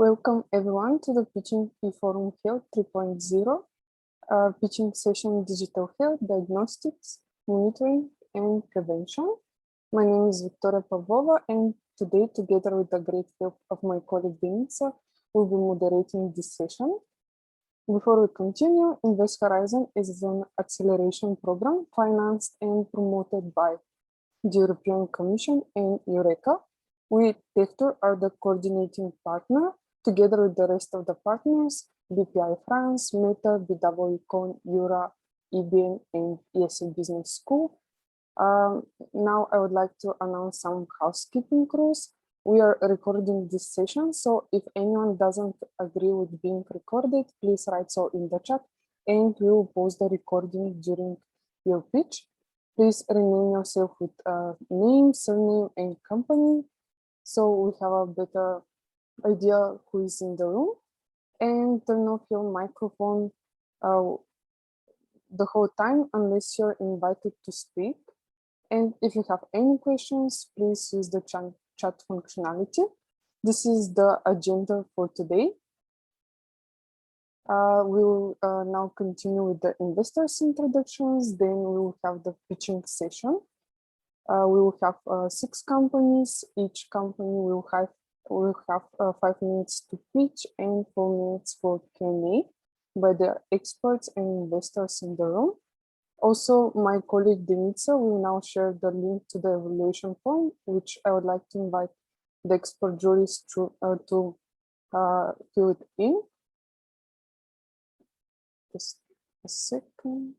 Welcome everyone to the Pitching eForum Health 3.0 pitching session Digital Health, Diagnostics, Monitoring and Prevention. My name is Victoria Pavlova, and today, together with the great help of my colleague Denisa, we'll be moderating this session. Before we continue, InvestHorizon is an acceleration program financed and promoted by the European Commission and Eureka. We, Techtor, are the coordinating partner, together with the rest of the partners, BPI France, Meta, BWCon, Eura, EBN, and ESL Business School. Now I would like to announce some housekeeping rules. We are recording this session, so if anyone doesn't agree with being recorded, please write so in the chat, and we will post the recording during your pitch. Please rename yourself with name, surname, and company, so we have a better idea who is in the room. And turn off your microphone the whole time unless you're invited to speak. And if you have any questions, please use the chat functionality. This is the agenda for today. We will now continue with the investors' introductions. Then we will have the pitching session. We will have 6 companies. Each company will have 5 minutes to pitch and 4 minutes for Q&A by the experts and investors in the room. Also, my colleague Denisa will now share the link to the evaluation form, which I would like to invite the expert juries to fill it in. Just a second.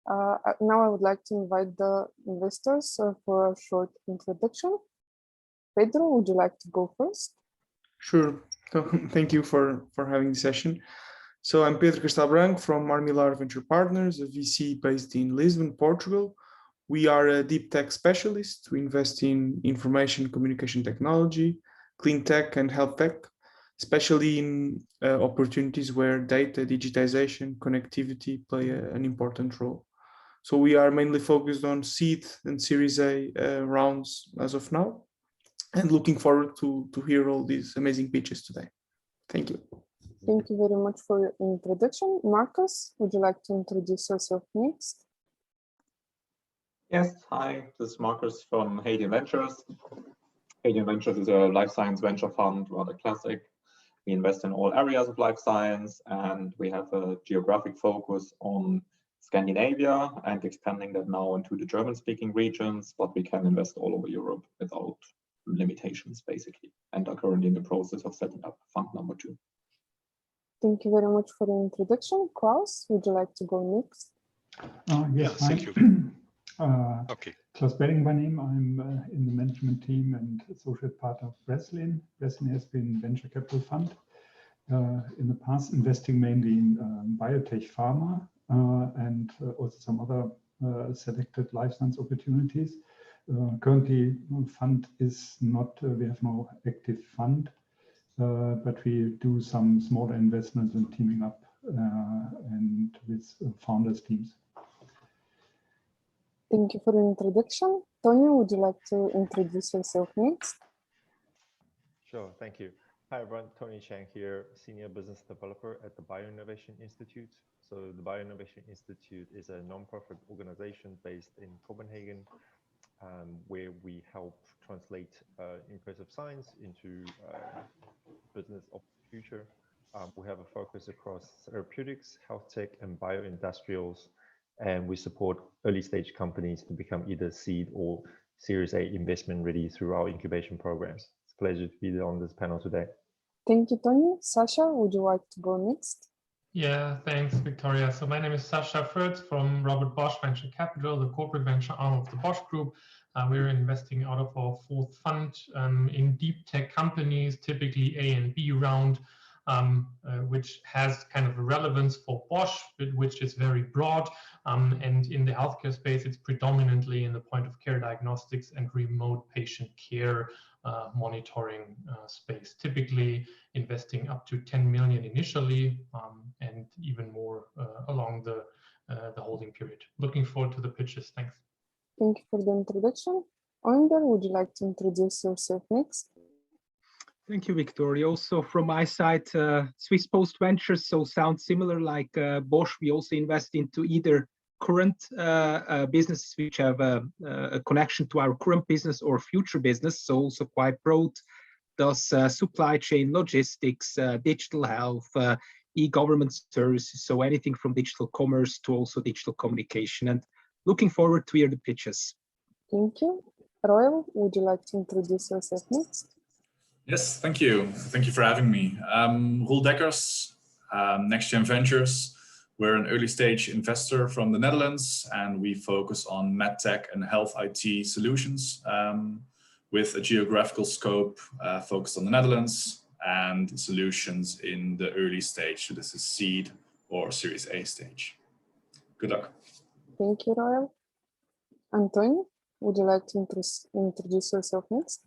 Now I would like to invite the investors for a short introduction. Pedro, would you like to go first? Sure. Thank you for having the session. So I'm Pedro Castelo Branco from Armilar Venture Partners, a VC based in Lisbon, Portugal. We are a deep tech specialist. We invest in information communication technology, clean tech and health tech, especially in opportunities where data, digitization, connectivity play an important role. So we are mainly focused on seed and Series A rounds as of now, and looking forward to hear all these amazing pitches today. Thank you. Thank you very much for your introduction. Marcus, would you like to introduce yourself next? Yes, hi, this is Marcus from Hadian Ventures. Hadian Ventures is a life science venture fund, rather classic. We invest in all areas of life science, and we have a geographic focus on Scandinavia and expanding that now into the German-speaking regions, but we can invest all over Europe without limitations, basically, and are currently in the process of setting up fund number 2. Thank you very much for the introduction. Klaus, would you like to go next? Yes, thank you. Okay. Klaus Belling by name. I'm in the management team and associate partner of Breslin. Breslin has been venture capital fund in the past, investing mainly in biotech pharma and also some other selected life science opportunities. Currently, fund is not, we have no active fund, but we do some smaller investments and teaming up and with founders teams. Thank you for the introduction. Tony, would you like to introduce yourself next? Sure, thank you. Hi everyone, Tony Chang here, Senior Business Developer at the Bioinnovation Institute. So the Bioinnovation Institute is a non-profit organization based in Copenhagen, where we help translate impressive science into business of the future. We have a focus across therapeutics, health tech, and bioindustrials, and we support early stage companies to become either seed or Series A investment ready through our incubation programs. It's a pleasure to be on this panel today. Thank you, Tony. Sasha, would you like to go next? Yeah, thanks, Victoria. So my name is Sasha Fritz from Robert Bosch Venture Capital, the corporate venture arm of the Bosch Group. We're investing out of our 4th fund in deep tech companies, typically A and B round, which has kind of a relevance for Bosch, which is very broad. And in the healthcare space, it's predominantly in the point of care diagnostics and remote patient care monitoring space, typically investing up to 10 million initially and even more along the holding period. Looking forward to the pitches. Thanks. Thank you for the introduction. Oinder, would you like to introduce yourself next? Thank you, Victoria. Also from my side, Swiss Post Ventures, so sounds similar like Bosch. We also invest into either current businesses which have a connection to our current business or future business, so also quite broad. Thus supply chain, logistics, digital health, e-government services, so anything from digital commerce to also digital communication. And looking forward to hear the pitches. Thank you. Royal, would you like to introduce yourself next? Yes, thank you. Thank you for having me. Roel Dekkers, NextGen Ventures. We're an early stage investor from the Netherlands, and we focus on medtech and health IT solutions with a geographical scope focused on the Netherlands and solutions in the early stage. So this is seed or Series A stage. Good luck. Thank you, Royal. Antonio, would you like to introduce yourself next?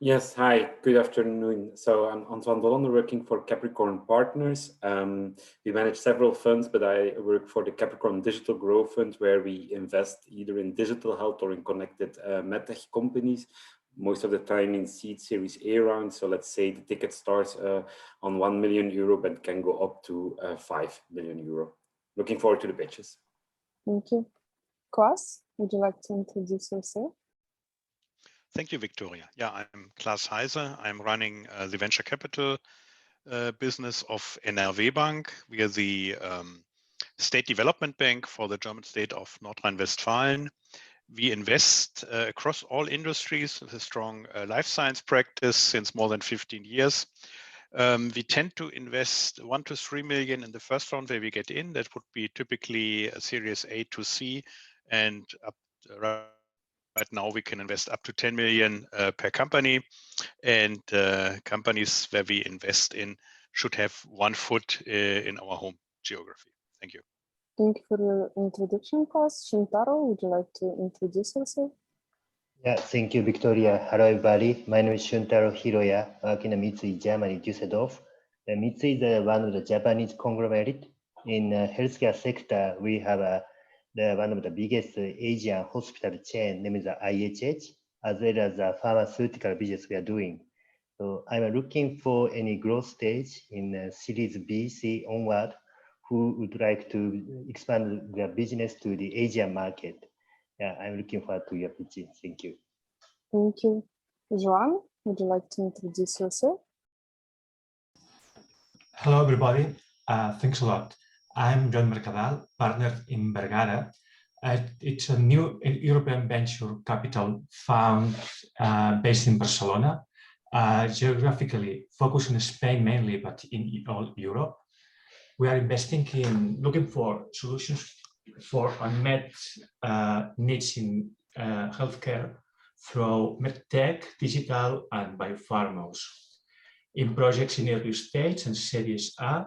Yes, hi, good afternoon. So I'm Antoine Dolander, working for Capricorn Partners. We manage several funds, but I work for the Capricorn Digital Growth Fund, where we invest either in digital health or in connected medtech companies, most of the time in seed Series A round. So let's say the ticket starts on €1 million, but can go up to €5 million. Looking forward to the pitches. Thank you. Klaas, would you like to introduce yourself? Thank you, Victoria. Yeah, I'm Klaas Heiser. I'm running the venture capital business of NRW Bank. We are the state development bank for the German state of North Rhine-Westphalia. We invest across all industries with a strong life science practice since more than 15 years. We tend to invest 1 to 3 million in the first round where we get in. That would be typically a Series A to C, and up right now we can invest up to 10 million per company, and companies where we invest in should have 1 foot in our home geography. Thank you. Thank you for your introduction, Klaas. Shintaro, would you like to introduce yourself? Yeah, thank you, Victoria. Hello, everybody. My name is Shuntaro Hiroya, working in Mitsui, Germany, Düsseldorf. Mitsui is one of the Japanese conglomerate. In healthcare sector, we have one of the biggest Asian hospital chain, named the IHH, as well as the pharmaceutical business we are doing. So I'm looking for any growth stage in Series B, C onward, who would like to expand their business to the Asian market. Yeah, I'm looking forward to your pitching. Thank you. Thank you. Joan, would you like to introduce yourself? Hello, everybody. Thanks a lot. I'm John Mercadal, partner in Vergara. It's a new European venture capital fund based in Barcelona, geographically focused in Spain mainly, but in all Europe. We are investing in looking for solutions for unmet needs in healthcare through medtech, digital, and biopharmas. In projects in early stage and Series A,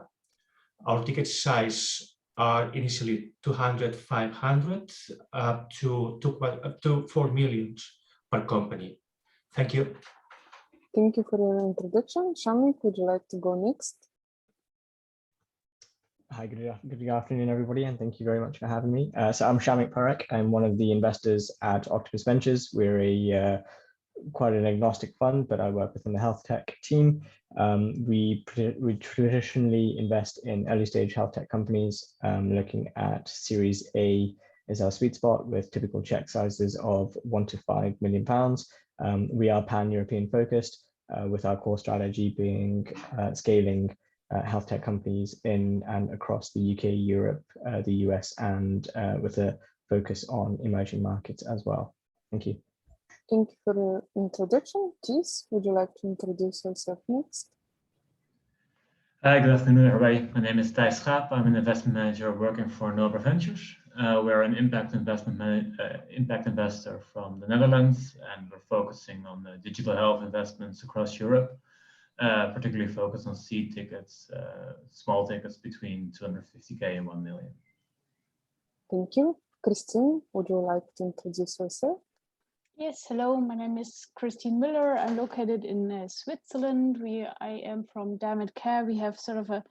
our ticket size are initially 200, 500, up to 4 million per company. Thank you. Thank you for your introduction. Shamik, would you like to go next? Hi, good afternoon, everybody, and thank you very much for having me. So I'm Shamik Parekh. I'm one of the investors at Octopus Ventures. We're quite an agnostic fund, but I work within the health tech team. We traditionally invest in early stage health tech companies, looking at Series A is our sweet spot with typical check sizes of £1 to £5 million. We are pan-European focused, with our core strategy being scaling health tech companies in and across the UK, Europe, the US, and with a focus on emerging markets as well. Thank you. Thank you for your introduction. Kees, would you like to introduce yourself next? Hi, good afternoon, everybody. My name is Thijs Schaap. I'm an investment manager working for Nobel Ventures. We're an impact investor from the Netherlands, and we're focusing on the digital health investments across Europe. Particularly focused on seed tickets, small tickets between 250K and 1 million. Thank you. Christine, would you like to introduce yourself? Yes, hello, my name is Christine Miller. I'm located in Switzerland. I am from Dinbeat Care. We have sort of a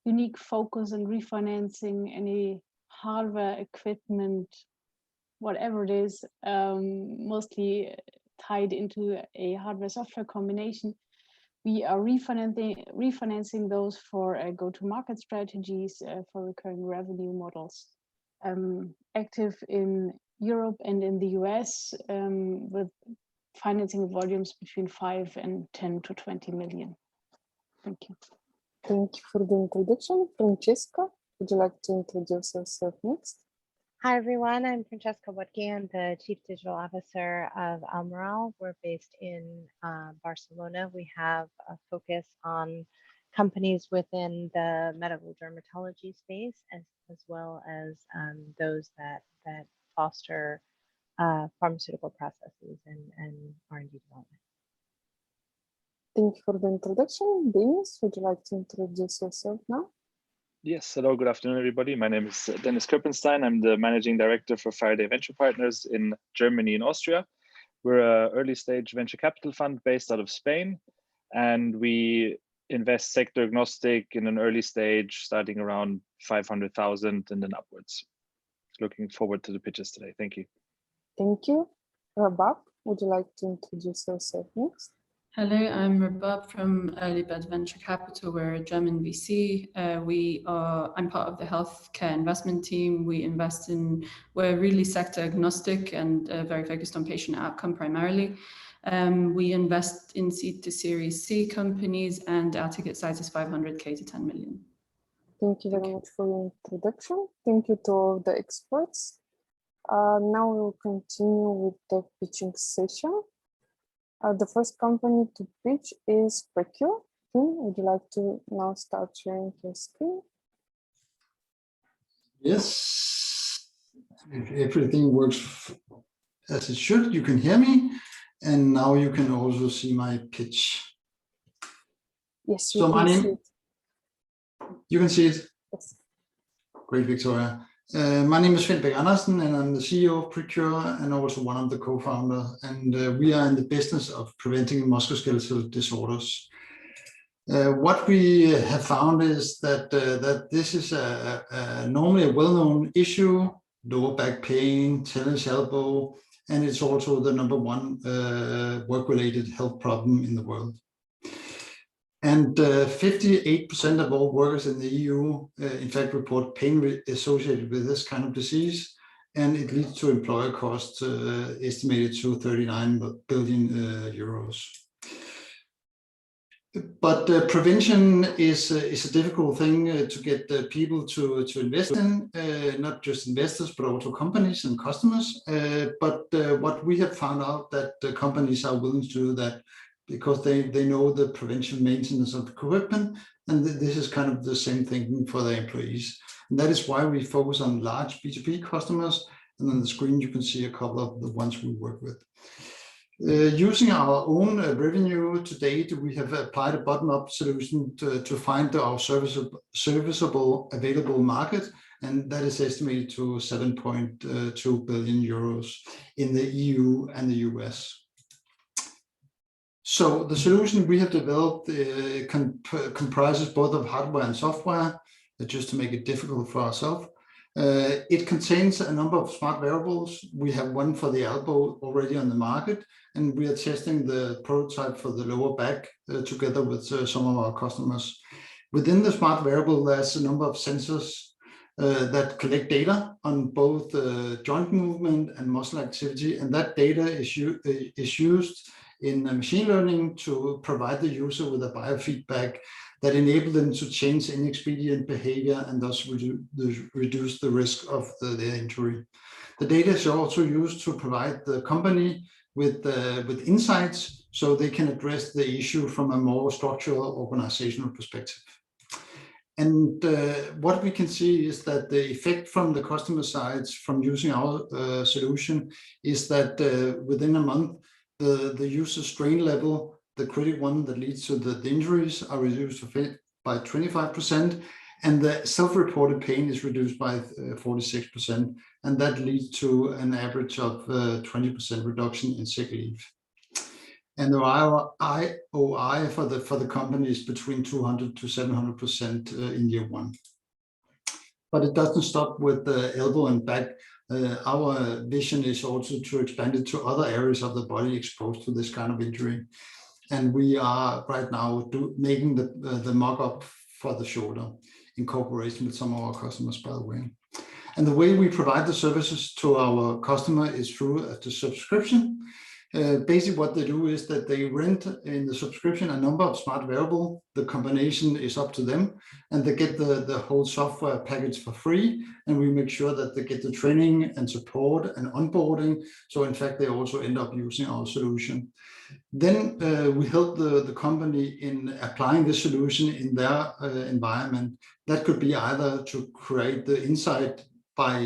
unique focus on refinancing any hardware, equipment, whatever it is, mostly tied into a hardware-software combination. we are refinancing those for go-to-market strategies, for recurring revenue models, active in Europe and in the US, with financing volumes between 5 and 10 to 20 million. Thank you. Thank you for the introduction. Francesca, would you like to introduce yourself next? Hi, everyone. I'm Francesca Wutke. I'm the Chief Digital Officer of S.r.l. We're based in Barcelona. We have a focus on companies within the medical dermatology space, as well as those that foster pharmaceutical processes and R&D development. Thank you for the introduction. Dennis, would you like to introduce yourself now? Yes, hello, good afternoon, everybody. My name is Dennis Köppenstein. I'm the Managing Director for Faraday Venture Partners in Germany and Austria. We're an early stage venture capital fund based out of Spain, and we invest sector agnostic in an early stage, starting around 500,000 and then upwards. Looking forward to the pitches today. Thank you. Thank you. Rabab, would you like to introduce yourself next? Hello, I'm Rabab from Early Bird Venture Capital. We're a German VC. I'm part of the healthcare investment team. We're really sector agnostic and very focused on patient outcome primarily. We invest in seed to Series C companies, and our ticket size is 500K to 10 million. Thank you very much for your introduction. Thank you to all the experts. Now we'll continue with the pitching session. The first company to pitch is PreCure. Would you like to now start sharing your screen? Yes, if everything works as it should, you can hear me. And now you can also see my pitch. Yes, so my name, see it. You can see it? Yes. Great, Victoria. My name is Bech Andersen, and I'm the CEO of PreCure and also one of the co-founders. And we are in the business of preventing musculoskeletal disorders. What we have found is that this is normally a well-known issue: lower back pain, tennis elbow, and it's also the #1 work-related health problem in the world. And 58% of all workers in the EU, in fact, report pain associated with this kind of disease, and it leads to employer costs estimated to 39 billion euros. But prevention is a difficult thing to get people to invest in, not just investors, but also companies and customers. But what we have found out that companies are willing to do that because they know the prevention maintenance of equipment, and this is kind of the same thing for their employees. And that is why we focus on large B2B customers. And on the screen, you can see a couple of the ones we work with. Using our own revenue to date, we have applied a bottom-up solution to find our serviceable available market, and that is estimated to 7.2 billion euros in the EU and the US. So the solution we have developed comprises both of hardware and software, just to make it difficult for ourselves. It contains a number of smart wearables. We have one for the elbow already on the market, and we are testing the prototype for the lower back together with some of our customers. Within the smart wearable, there's a number of sensors that collect data on both joint movement and muscle activity, and that data is used in machine learning to provide the user with a biofeedback that enable them to change inexpedient behavior and thus reduce the risk of their injury. The data is also used to provide the company with insights so they can address the issue from a more structural organizational perspective. And what we can see is that the effect from the customer sides from using our solution is that within a month, the user strain level, the critical one that leads to the injuries, are reduced by 25%, and the self-reported pain is reduced by 46%, and that leads to an average of 20% reduction in sick leave. And the ROI for the company is between 200 to 700% in year one. But it doesn't stop with the elbow and back. Our vision is also to expand it to other areas of the body exposed to this kind of injury. and we are right now making the mock-up for the shoulder in cooperation with some of our customers, by the way. And the way we provide the services to our customer is through the subscription. Basically what they do is that they rent in the subscription a number of smart wearable. The combination is up to them, and they get the whole software package for free, and we make sure that they get the training and support and onboarding. So in fact, they also end up using our solution. Then we help the company in applying the solution in their environment. That could be either to create the insight by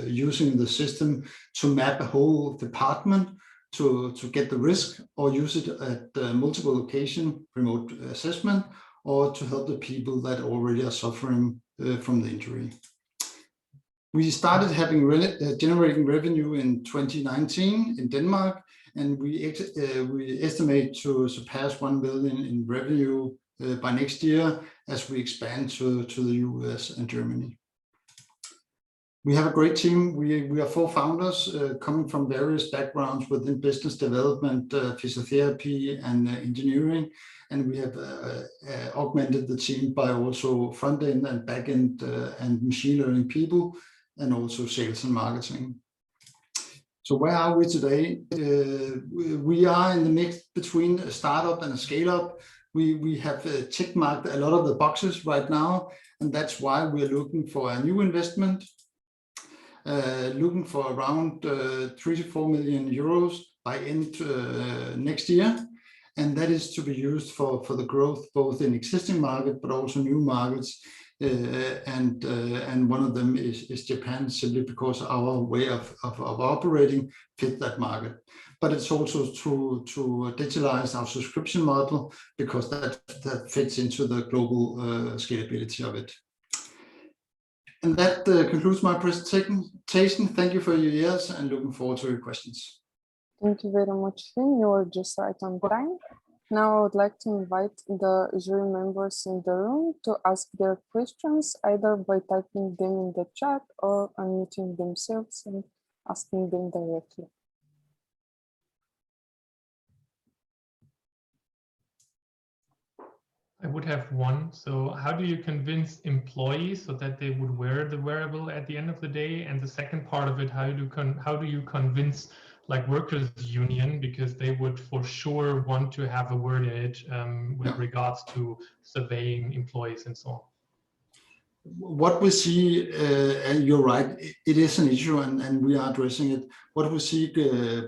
using the system to map a whole department to get the risk, or use it at multiple location remote assessment, or to help the people that already are suffering from the injury. We started having generating revenue in 2019 in Denmark, and we estimate to surpass 1 billion in revenue by next year as we expand to the US and Germany. We have a great team. We are 4 founders coming from various backgrounds within business development, physiotherapy, and engineering. And we have augmented the team by also front-end and back-end and machine learning people, and also sales and marketing. So where are we today? We are in the mix between a startup and a scale-up. We have check-marked a lot of the boxes right now, and that's why we're looking for a new investment. Looking for around 3 to 4 million euros by end next year, and that is to be used for the growth both in existing market but also new markets, and one of them is Japan, simply because our way of operating fit that market. But it's also to digitalize our subscription model, because that fits into the global scalability of it. And that concludes my presentation. Thank you for your ears, and looking forward to your questions. Thank you very much, Finn. You were just right on time. Now I would like to invite the jury members in the room to ask their questions, either by typing them in the chat or unmuting themselves and asking them directly. I would have one. So how do you convince employees so that they would wear the wearable at the end of the day? And the second part of it, how do you convince like workers union, because they would for sure want to have a word in it with regards to surveying employees and so on? What we see, and you're right, it is an issue, and we are addressing it. What we see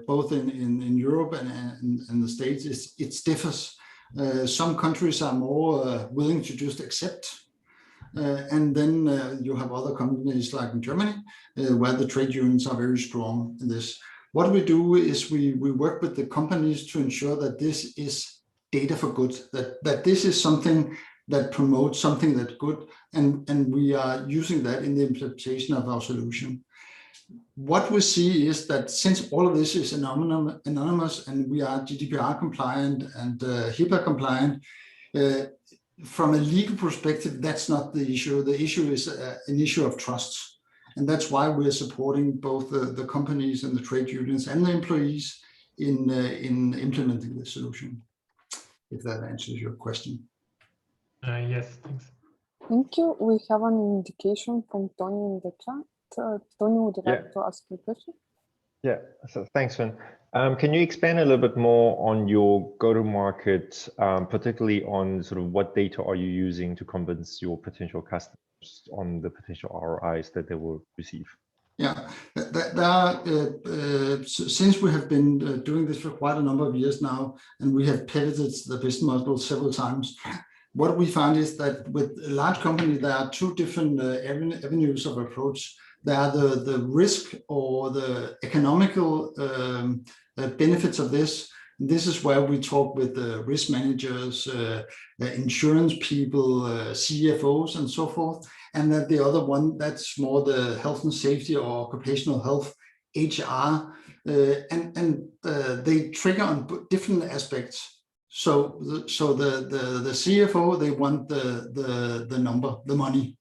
both in Europe and the States is it differs. Some countries are more willing to just accept, and then you have other companies like in Germany, where the trade unions are very strong in this. What we do is we work with the companies to ensure that this is data for good, that this is something that promotes something that's good, and we are using that in the implementation of our solution. What we see is that since all of this is anonymous, and we are GDPR compliant and HIPAA compliant, from a legal perspective, that's not the issue. The issue is an issue of trust. And that's why we're supporting both the companies and the trade unions and the employees in implementing the solution, if that answers your question. Yes, thanks. Thank you. We have an indication from Tony in the chat. Tony, would you like to ask a question? Yeah, so thanks, Finn. Can you expand a little bit more on your go-to-market, particularly on sort of what data are you using to convince your potential customers on the potential ROIs that they will receive? Yeah, since we have been doing this for quite a number of years now, and we have pivoted the business model several times, what we find is that with a large company, there are two different avenues of approach. There are the risk or the economical benefits of this. This is where we talk with the risk managers, insurance people, CFOs, and so forth. And then the other one, that's more the health and safety or occupational health, HR, and they trigger on different aspects. So the CFO, they want the number, the money,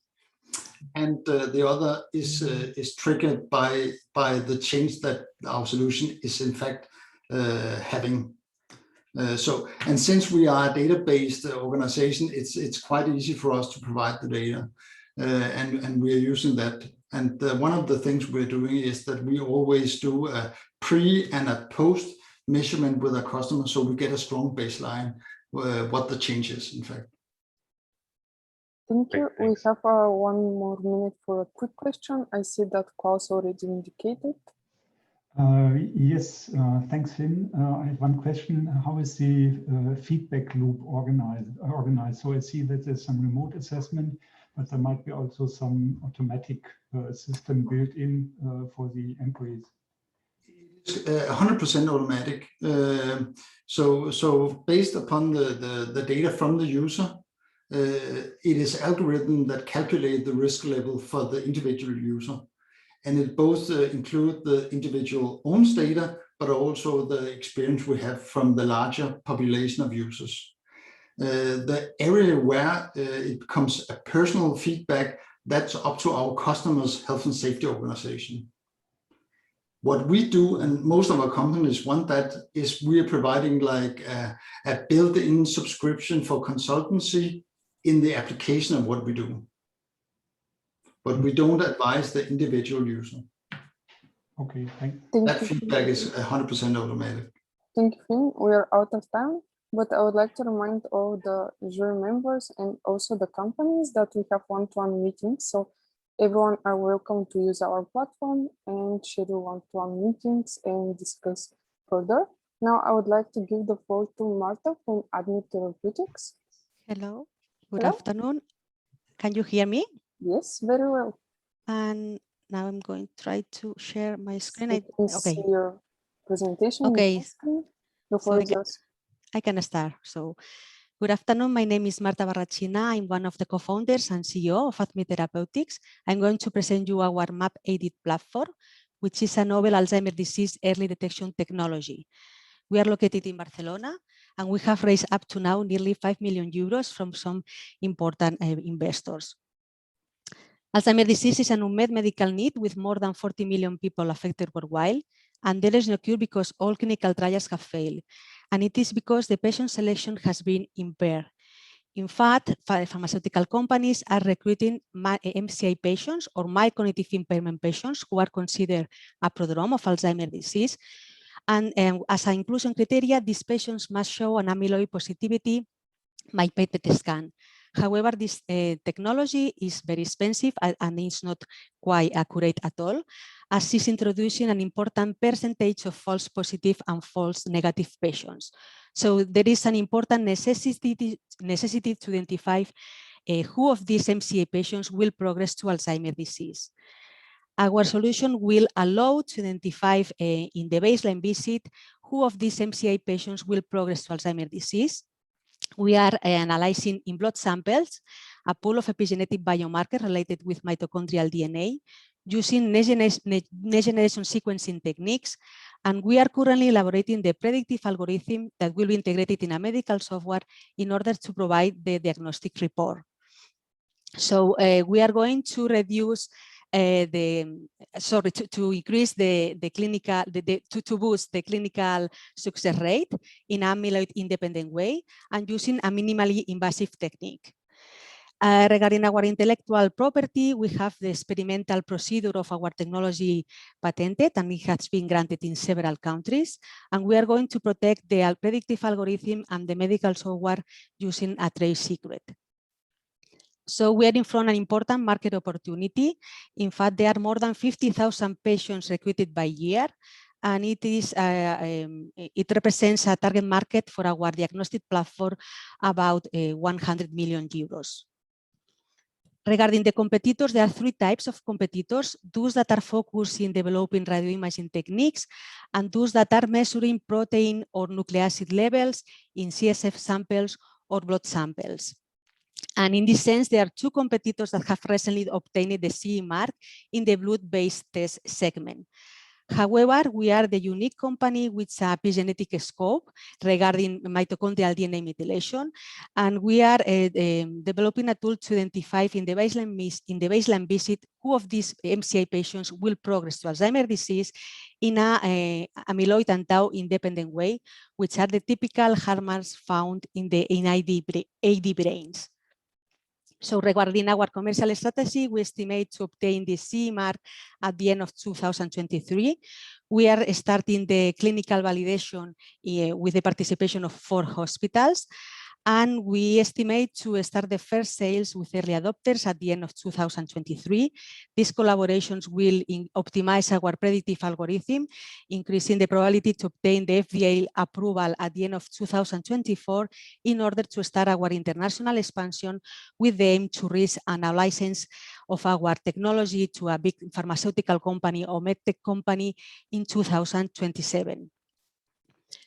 and the other is triggered by the change that our solution is in fact having. And since we are a data-based organization, it's quite easy for us to provide the data, and we are using that. And one of the things we're doing is that we always do a pre and a post measurement with our customers, so we get a strong baseline what the change is, in fact. Thank you. We have 1 more minute for a quick question. I see that Klaus already indicated. Yes, thanks, Finn. I have one question. How is the feedback loop organized? So I see that there's some remote assessment, but there might be also some automatic system built in for the employees. 100% automatic. So based upon the data from the user, it is algorithm that calculate the risk level for the individual user. And it both include the individual owns data, but also the experience we have from the larger population of users. The area where it becomes a personal feedback, that's up to our customers' health and safety organization. What we do, and most of our companies want that, is we are providing like a built-in subscription for consultancy in the application of what we do. But we don't advise the individual user. Okay, thanks. That feedback is 100% automatic. Thank you, Finn. We are out of time, but I would like to remind all the jury members and also the companies that we have one-to-one meetings. So everyone are welcome to use our platform and schedule one-to-one meetings and discuss further. Now I would like to give the floor to Marta from Therapeutics. Hello, good afternoon. Can you hear me? Yes, very well. And now I'm going to try to share my screen. See your presentation. Okay. So I can start. So, good afternoon. My name is Marta Barrachina. I'm one of the co-founders and CEO of Therapeutics. I'm going to present you our map-aided platform, which is a novel Alzheimer's disease early detection technology. We are located in Barcelona, and we have raised up to now nearly 5 million euros from some important investors. Alzheimer's disease is an unmet medical need with more than 40 million people affected worldwide, and there is no cure because all clinical trials have failed. And it is because the patient selection has been impaired. In fact, pharmaceutical companies are recruiting MCI patients or mild cognitive impairment patients who are considered a prodrome of Alzheimer's disease. And as an inclusion criteria, these patients must show an amyloid positivity by PET scan. However, this technology is very expensive and is not quite accurate at all, as it's introducing an important percentage of false positive and false negative patients. So there is an important necessity to identify who of these MCA patients will progress to Alzheimer's disease. Our solution will allow to identify in the baseline visit who of these MCI patients will progress to Alzheimer's disease. We are analyzing in blood samples a pool of epigenetic biomarkers related with mitochondrial DNA using next generation sequencing techniques. And we are currently elaborating the predictive algorithm that will be integrated in a medical software in order to provide the diagnostic report. So we are going to reduce to increase the clinical, to boost the clinical success rate in an amyloid independent way and using a minimally invasive technique. Regarding our intellectual property, we have the experimental procedure of our technology patented, and it has been granted in several countries. And we are going to protect the predictive algorithm and the medical software using a trade secret. So we are in front of an important market opportunity. In fact, there are more than 50,000 patients recruited by year, and it represents a target market for our diagnostic platform about 100 million euros. Regarding the competitors, there are 3 types of competitors: those that are focused in developing radioimaging techniques, and those that are measuring protein or nucleic acid levels in CSF samples or blood samples. And in this sense, there are 2 competitors that have recently obtained the CE mark in the blood-based test segment. However, we are the unique company with a epigenetic scope regarding mitochondrial DNA methylation, and we are developing a tool to identify in the baseline visit who of these MCI patients will progress to Alzheimer's disease in a amyloid and tau independent way, which are the typical hallmarks found in the AD brains. So regarding our commercial strategy, we estimate to obtain the CE mark at the end of 2023. We are starting the clinical validation with the participation of 4 hospitals. And we estimate to start the first sales with early adopters at the end of 2023. These collaborations will optimize our predictive algorithm, increasing the probability to obtain the FDA approval at the end of 2024 in order to start our international expansion with the aim to reach a license of our technology to a big pharmaceutical company or medtech company in 2027.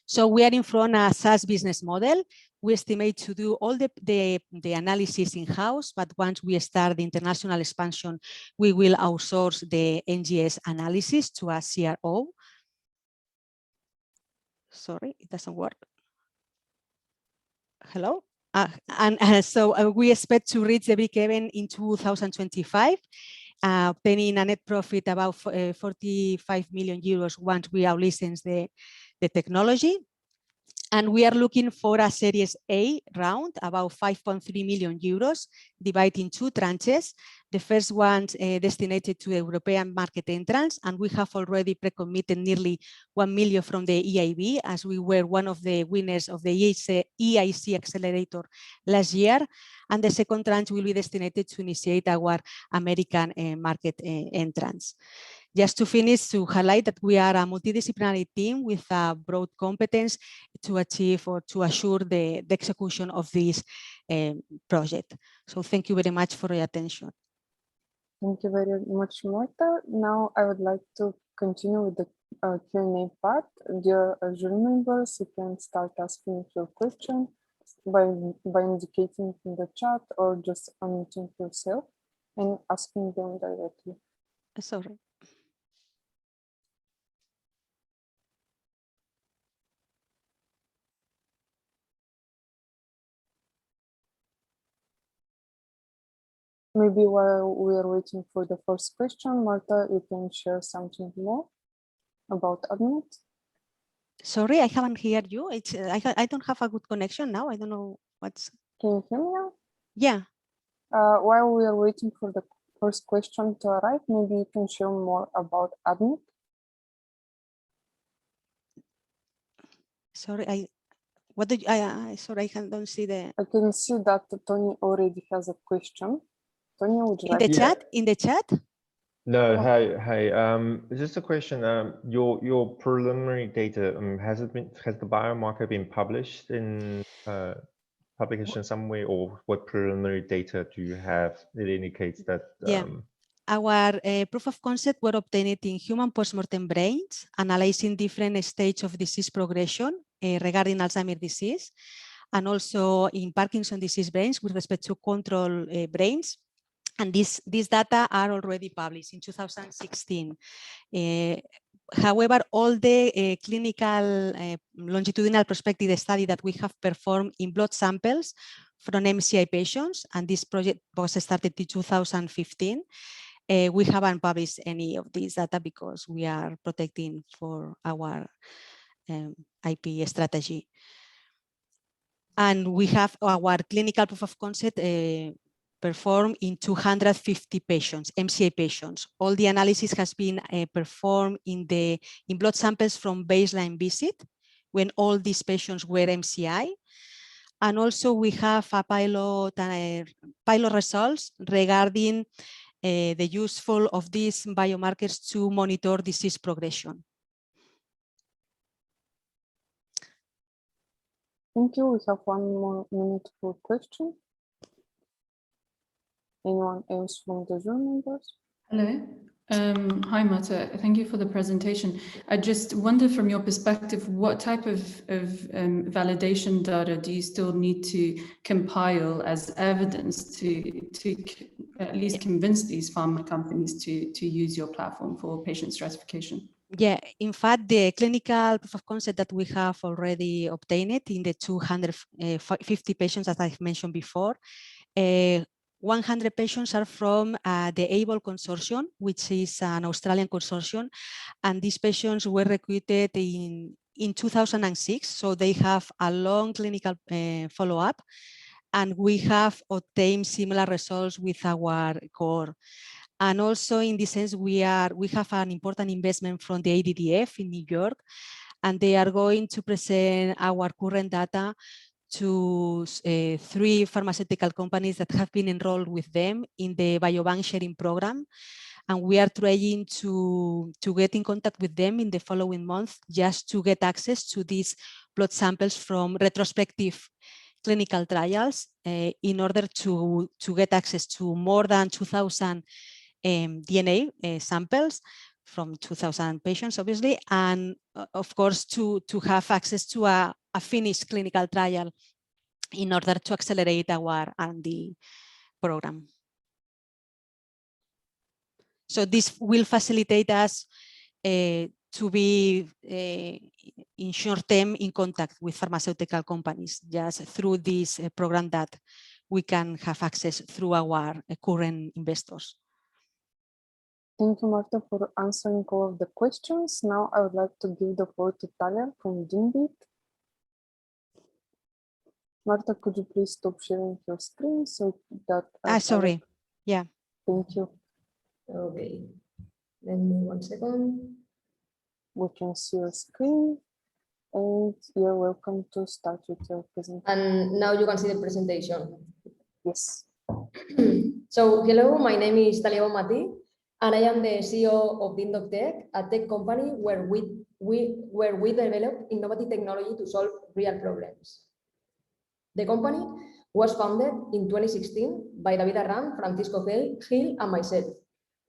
So we are in front of a SaaS business model. We estimate to do all the analysis in-house, but once we start the international expansion, we will outsource the NGS analysis to a CRO. Sorry, it doesn't work. Hello? So we expect to reach the break-even in 2025, obtaining a net profit about 45 million euros once we have licensed the technology. And we are looking for a Series A round, about 5.3 million euros, divided in 2 tranches. The first one destined to the European market entrance, and we have already pre-committed nearly 1 million from the EIB, as we were one of the winners of the EIC Accelerator last year. And the second tranche will be destined to initiate our American market entrance. Just to finish, to highlight that we are a multidisciplinary team with a broad competence to achieve or to assure the execution of this project. So thank you very much for your attention. Thank you very much, Marta. Now I would like to continue with the Q&A part. Dear jury members, you can start asking your question by indicating in the chat or just unmuting yourself and asking them directly. Sorry. Maybe while we are waiting for the first question, Marta, you can share something more about Admit. Sorry, I haven't heard you. I don't have a good connection now. I don't know what's. Can you hear me now? Yeah. While we are waiting for the first question to arrive, maybe you can share more about Admit. Sorry, sorry, I don't see the. I can see that Tony already has a question. Tony, would you like in the chat? In the chat? No, hey. Just a question. Your preliminary data, has the biomarker been published in publication somewhere, or what preliminary data do you have that indicates that? Yeah. Our proof of concept were obtained in human postmortem brains, analyzing different stages of disease progression regarding Alzheimer's disease, and also in Parkinson's disease brains with respect to control brains. And these data are already published in 2016. However, all the clinical longitudinal prospective study that we have performed in blood samples from MCI patients, and this project was started in 2015, we haven't published any of these data because we are protecting for our IP strategy. And we have our clinical proof of concept performed in 250 patients, MCI patients. All the analysis has been performed in blood samples from baseline visit when all these patients were MCI. And also we have a pilot results regarding the useful of these biomarkers to monitor disease progression. Thank you. We have 1 more minute for question. Anyone else from the Zoom members? Hello. Hi, Marta. Thank you for the presentation. I just wonder from your perspective, what type of validation data do you still need to compile as evidence to at least convince these pharma companies to use your platform for patient stratification? Yeah, in fact, the clinical proof of concept that we have already obtained in the 250 patients that I've mentioned before, 100 patients are from the ABLE consortium, which is an Australian consortium, and these patients were recruited in 2006, so they have a long clinical follow-up, and we have obtained similar results with our core. And also in this sense, we have an important investment from the ADDF in New York, and they are going to present our current data to 3 pharmaceutical companies that have been enrolled with them in the biobank sharing program. And we are trying to get in contact with them in the following month just to get access to these blood samples from retrospective clinical trials in order to get access to more than 2,000 DNA samples from 2,000 patients, obviously, and of course to have access to a finished clinical trial in order to accelerate our R&D program. So this will facilitate us to be in short term in contact with pharmaceutical companies just through this program that we can have access through our current investors. Thank you, Marta, for answering all of the questions. Now I would like to give the floor to Talia from Dinbeat. Marta, could you please stop sharing your screen so that... sorry. Yeah. Thank you. Okay. Then 1 second. We can see your screen, and you're welcome to start with your presentation. And now you can see the presentation. Yes. So, hello, my name is Talia Bonmati, and I am the CEO of Dinbeat, a tech company where we develop innovative technology to solve real problems. The company was founded in 2016 by David Arran, Francisco Gil, and myself.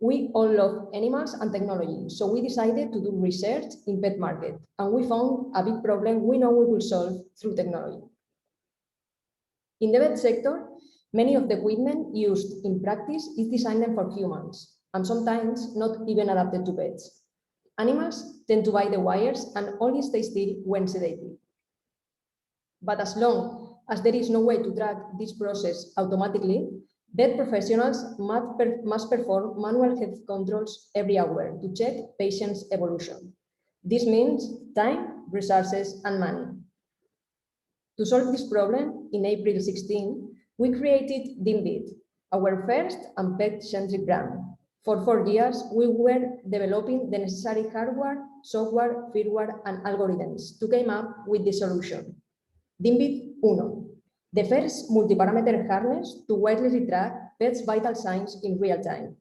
We all love animals and technology, so we decided to do research in pet market, and we found a big problem we know we will solve through technology. In the vet sector, many of the equipment used in practice is designed for humans, and sometimes not even adapted to pets. Animals tend to bite the wires and only stay still when sedated. But as long as there is no way to track this process automatically, vet professionals must perform manual health controls every hour to check patients' evolution. This means time, resources, and money. To solve this problem, in April 16, we created Dinbeat, our first and pet-centric brand. For 4 years, we were developing the necessary hardware, software, firmware, and algorithms to come up with the solution. Dinbeat 1, the first multi-parameter harness to wirelessly track pets' vital signs in real time.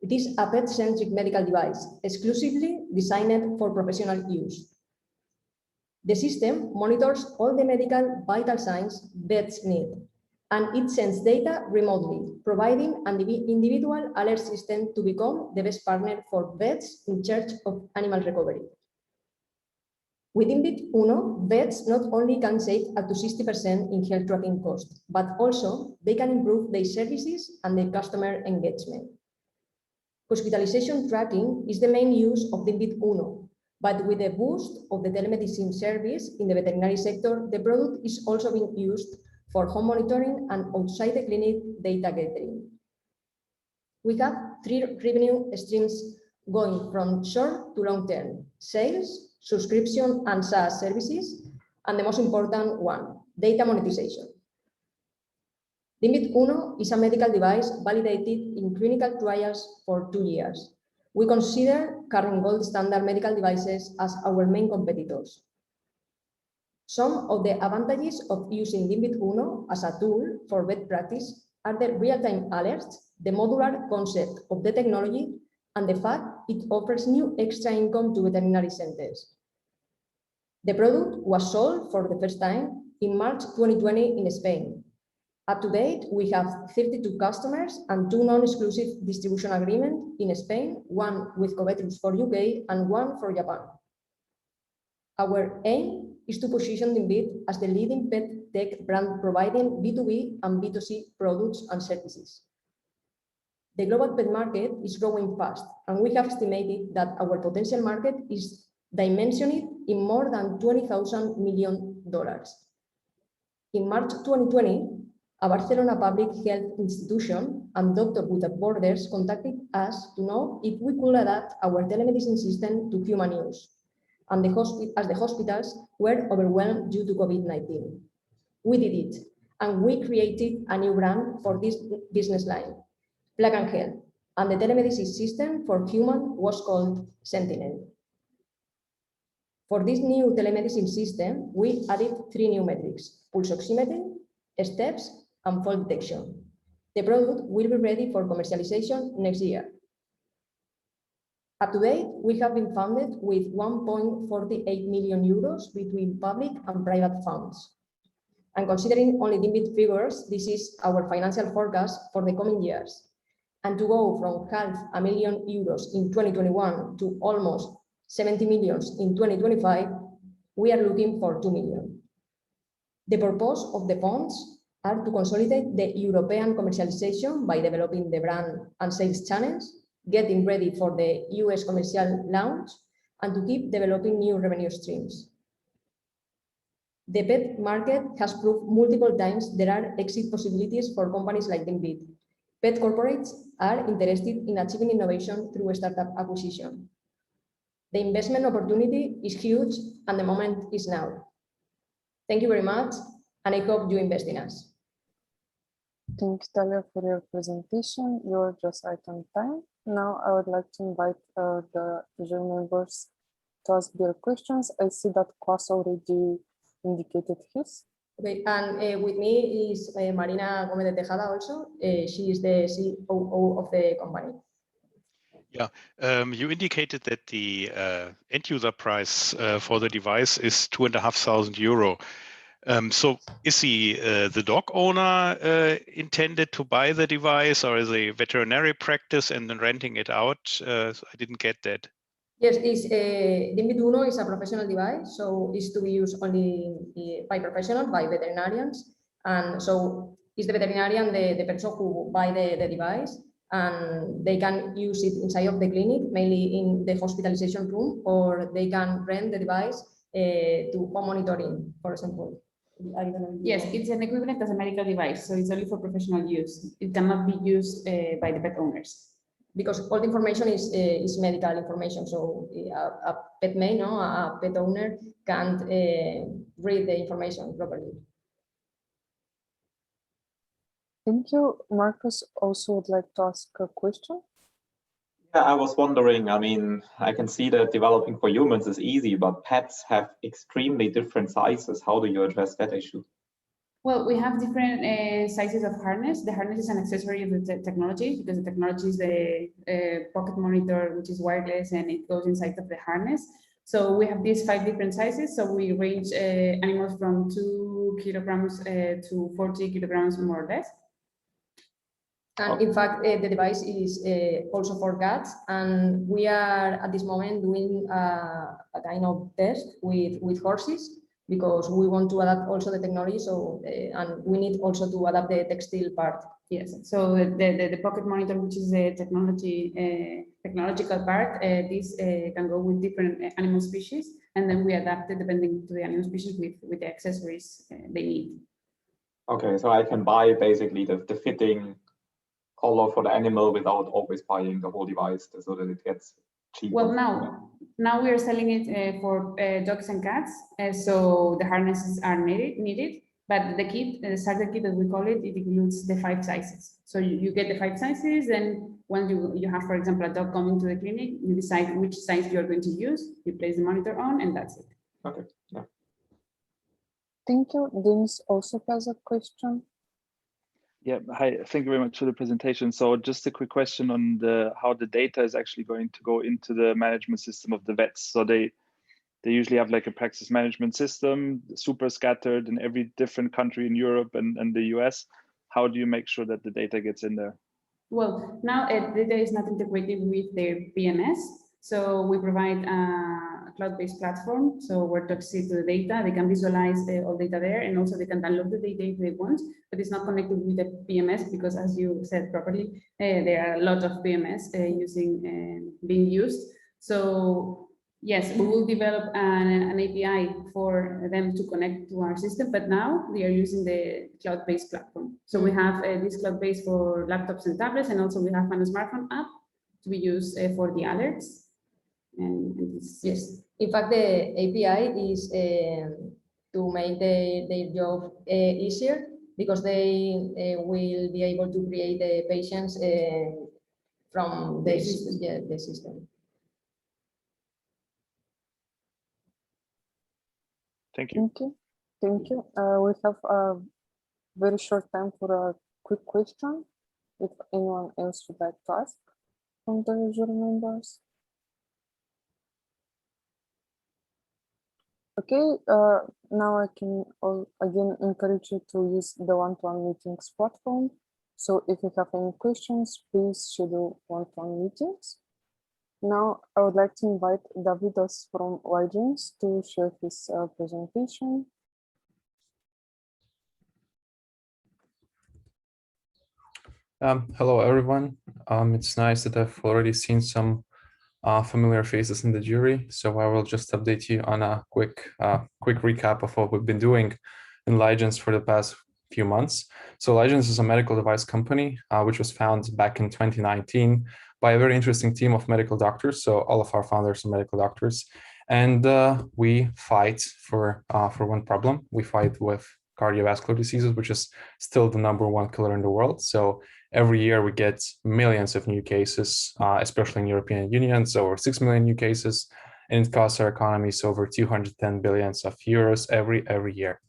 It is a pet-centric medical device exclusively designed for professional use. The system monitors all the medical vital signs vets need, and it sends data remotely, providing an individual alert system to become the best partner for vets in charge of animal recovery. With Dinbeat 1, vets not only can save up to 60% in health tracking costs, but also they can improve their services and their customer engagement. Hospitalization tracking is the main use of Dinbeat 1, but with the boost of the telemedicine service in the veterinary sector, the product is also being used for home monitoring and outside the clinic data gathering. We have 3 revenue streams going from short to long term: sales, subscription, and SaaS services, and the most important one, data monetization. Dinbeat 1 is a medical device validated in clinical trials for 2 years. We consider current gold standard medical devices as our main competitors. Some of the advantages of using Dinbeat 1 as a tool for vet practice are the real-time alerts, the modular concept of the technology, and the fact it offers new extra income to veterinary centers. The product was sold for the first time in March 2020 in Spain. Up to date, we have 32 customers and 2 non-exclusive distribution agreements in Spain, one with Covetrus for UK and one for Japan. Our aim is to position Dinbeat as the leading pet tech brand providing B2B and B2C products and services. The global pet market is growing fast, and we have estimated that our potential market is dimensioned in more than $20,000 million. In March 2020, a Barcelona public health institution and Doctors Without Borders contacted us to know if we could adapt our telemedicine system to human use, and as the hospitals were overwhelmed due to COVID-19. We did it, and we created a new brand for this business line, Plug and Health, and the telemedicine system for human was called Sentinel. For this new telemedicine system, we added 3 new metrics: pulse oximetry, steps, and fall detection. The product will be ready for commercialization next year. Up to date, we have been funded with 1.48 million euros between public and private funds. And considering only Dinbeat figures, this is our financial forecast for the coming years. And to go from €500,000 in 2021 to almost 70 million in 2025, we are looking for 2 million. The purpose of the funds are to consolidate the European commercialization by developing the brand and sales channels, getting ready for the US commercial launch, and to keep developing new revenue streams. The pet market has proved multiple times there are exit possibilities for companies like Dinbeat. Pet corporates are interested in achieving innovation through a startup acquisition. The investment opportunity is huge, and the moment is now. Thank you very much, and I hope you invest in us. Thank you, Talia, for your presentation. You're just right on time. Now I would like to invite the jury members to ask their questions. I see that Kwas already indicated his. Okay, and with me is Marina Gomez de Tejada also. She is the COO of the company. Yeah, you indicated that the end user price for the device is €2,500. So is the dog owner intended to buy the device, or is a veterinary practice and then renting it out? I didn't get that. Yes, Dinbeat Uno is a professional device, so it's to be used only by professionals, by veterinarians. And so it's the veterinarian, the person who buy the device, and they can use it inside of the clinic, mainly in the hospitalization room, or they can rent the device to home monitoring, for example. I don't know. Yes, it's an equivalent as a medical device, so it's only for professional use. It cannot be used by the pet owners. Because all the information is medical information, so a pet may, no, a pet owner can't read the information properly. Thank you. Marcus also would like to ask a question. Yeah, I was wondering, I mean, I can see that developing for humans is easy, but pets have extremely different sizes. How do you address that issue? Well, we have different sizes of harness. The harness is an accessory of the technology, because the technology is the pocket monitor, which is wireless, and it goes inside of the harness. So we have these 5 different sizes. So we range animals from 2 kilograms to 40 kilograms, more or less. And in fact, the device is also for cats. And we are at this moment doing a kind of test with horses, because we want to adapt also the technology. So, and we need also to adapt the textile part. Yes. So the pocket monitor, which is the technological part, this can go with different animal species, and then we adapt it depending to the animal species with the accessories they need. Okay, so I can buy basically the fitting color for the animal without always buying the whole device, so that it gets cheaper. Well, now we are selling it for dogs and cats, so the harnesses are needed. But the kit, the starter kit that we call it, it includes the 5 sizes. So you get the 5 sizes, and when you have, for example, a dog coming to the clinic, you decide which size you are going to use, you place the monitor on, and that's it. Okay, yeah. Thank you. Dennis also has a question. Yeah, hi, thank you very much for the presentation. So just a quick question on how the data is actually going to go into the management system of the vets. So they usually have like a practice management system, super scattered in every different country in Europe and the US. How do you make sure that the data gets in there? Well, now data is not integrated with their BMS. So we provide a cloud-based platform. So where docs see to the data, they can visualize all data there, and also they can download the data if they want, but it's not connected with the PMS because, as you said properly, there are a lot of PMS being used. So yes, we will develop an API for them to connect to our system, but now they are using the cloud-based platform. So we have this cloud-based for laptops and tablets, and also we have a smartphone app to be used for the alerts. And this, yes. In fact, the API is to make their job easier, because they will be able to create the patients from the system. Yeah, the system. Thank you. Thank you. We have a very short time for a quick question. If anyone else would like to ask from the jury members. Okay, now I can again encourage you to use the one-to-one meetings platform. So if you have any questions, please schedule one-to-one meetings. Now I would like to invite Dovydas from Ligence to share his presentation. Hello, everyone. It's nice that I've already seen some familiar faces in the jury, so I will just update you on a quick recap of what we've been doing in Ligence for the past few months. So Ligence is a medical device company which was founded back in 2019 by a very interesting team of medical doctors. So all of our founders are medical doctors, and we fight for one problem. We fight with cardiovascular diseases, which is still the #1 killer in the world. So every year we get millions of new cases, especially in European Union, so over 6 million new cases, and it costs our economies over 210 billion euros every year.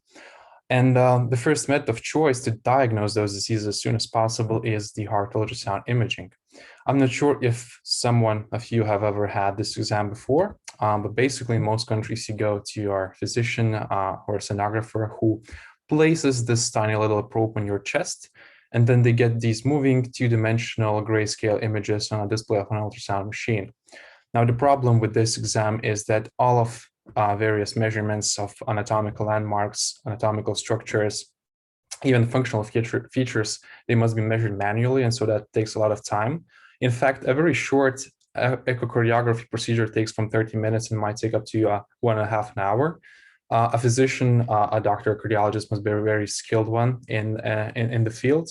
And the first method of choice to diagnose those diseases as soon as possible is the heart ultrasound imaging. I'm not sure if someone of you have ever had this exam before, but basically in most countries you go to your physician or sonographer who places this tiny little probe on your chest, and then they get these moving two-dimensional grayscale images on a display of an ultrasound machine. Now, the problem with this exam is that all of various measurements of anatomical landmarks, anatomical structures, even functional features, they must be measured manually, and so that takes a lot of time. In fact, a very short echocardiography procedure takes from 30 minutes and might take up to 1.5 hours. A physician, a doctor, a cardiologist must be a very skilled one in the field.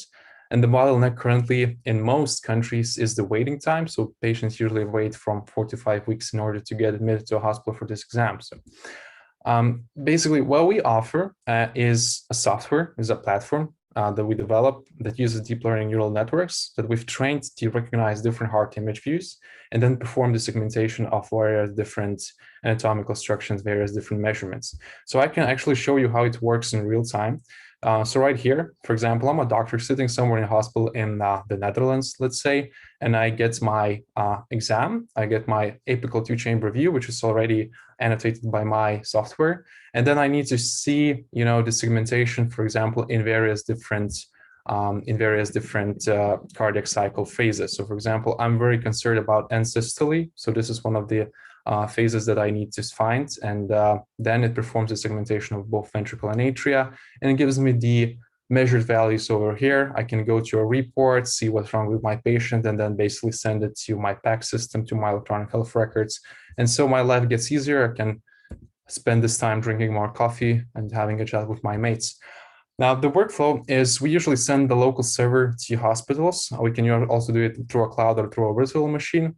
And the bottleneck currently in most countries is the waiting time. So patients usually wait from 4 to 5 weeks in order to get admitted to a hospital for this exam. So basically what we offer is a software, is a platform that we develop that uses deep learning neural networks that we've trained to recognize different heart image views and then perform the segmentation of various different anatomical structures, various different measurements. So I can actually show you how it works in real time. So right here, for example, I'm a doctor sitting somewhere in a hospital in the Netherlands, let's say, and I get my exam. I get my apical two-chamber view, which is already annotated by my software. And then I need to see, the segmentation, for example, in various different cardiac cycle phases. So for example, I'm very concerned about end systole. So this is one of the phases that I need to find, and then it performs a segmentation of both ventricle and atria, and it gives me the measured values over here. I can go to a report, see what's wrong with my patient, and then basically send it to my PAC system, to my electronic health records. And so my life gets easier. I can spend this time drinking more coffee and having a chat with my mates. Now, the workflow is we usually send the local server to hospitals. We can also do it through a cloud or through a virtual machine.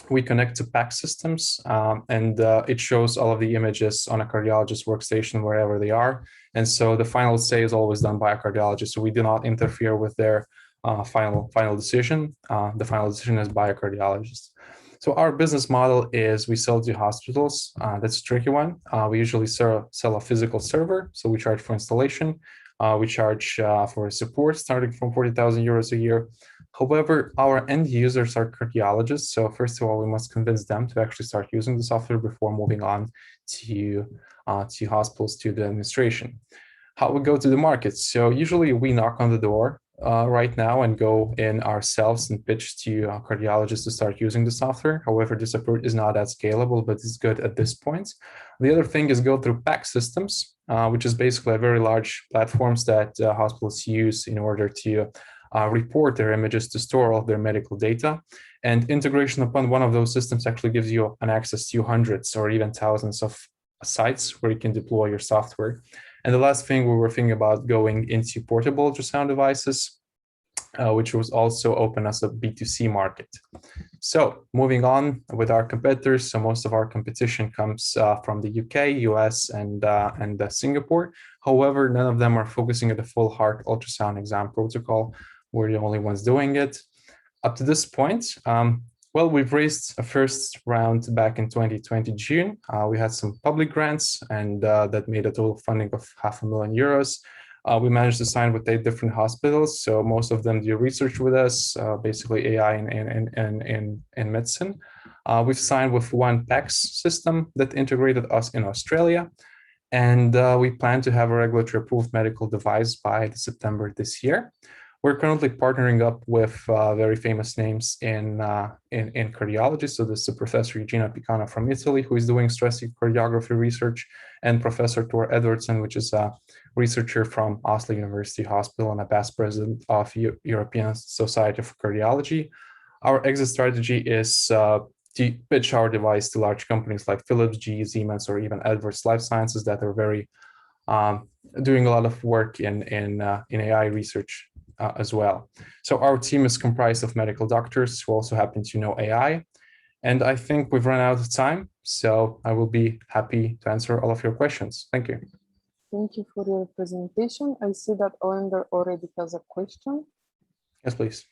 We connect to PAC systems, and it shows all of the images on a cardiologist workstation wherever they are. And so the final say is always done by a cardiologist. So we do not interfere with their final decision. The final decision is by a cardiologist. So our business model is we sell to hospitals. That's a tricky one. We usually sell a physical server. So we charge for installation. We charge for support starting from 40,000 euros a year. However, our end users are cardiologists. So first of all, we must convince them to actually start using the software before moving on to hospitals, to the administration. How we go to the market. So usually we knock on the door right now and go in ourselves and pitch to cardiologists to start using the software. However, this approach is not that scalable, but it's good at this point. The other thing is go through PAC systems, which is basically a very large platforms that hospitals use in order to report their images, to store all of their medical data. And integration upon one of those systems actually gives you an access to hundreds or even thousands of sites where you can deploy your software. And the last thing, we were thinking about going into portable ultrasound devices, which was also open as a B2C market. So moving on with our competitors, so most of our competition comes from the UK, US, and Singapore. However, none of them are focusing on the full heart ultrasound exam protocol. We're the only ones doing it. Up to this point, well, we've raised a first round back in 2020 June. We had some public grants, and that made a total funding of €500,000. We managed to sign with 8 different hospitals, so most of them do research with us, basically AI in medicine. We've signed with one PACS system that integrated us in Australia, and we plan to have a regulatory approved medical device by September this year. We're currently partnering up with very famous names in cardiology. So this is Professor Eugenia Picano from Italy, who is doing stress echocardiography research, and Professor Tor Edwardson, which is a researcher from Oslo University Hospital and a past president of European Society of Cardiology. Our exit strategy is to pitch our device to large companies like Philips, GE, Siemens, or even Edwards Life Sciences that are very doing a lot of work in AI research as well. So our team is comprised of medical doctors who also happen to know AI. And I think we've run out of time, so I will be happy to answer all of your questions. Thank you. Thank you for your presentation. I see that Olander already has a question. Yes, please.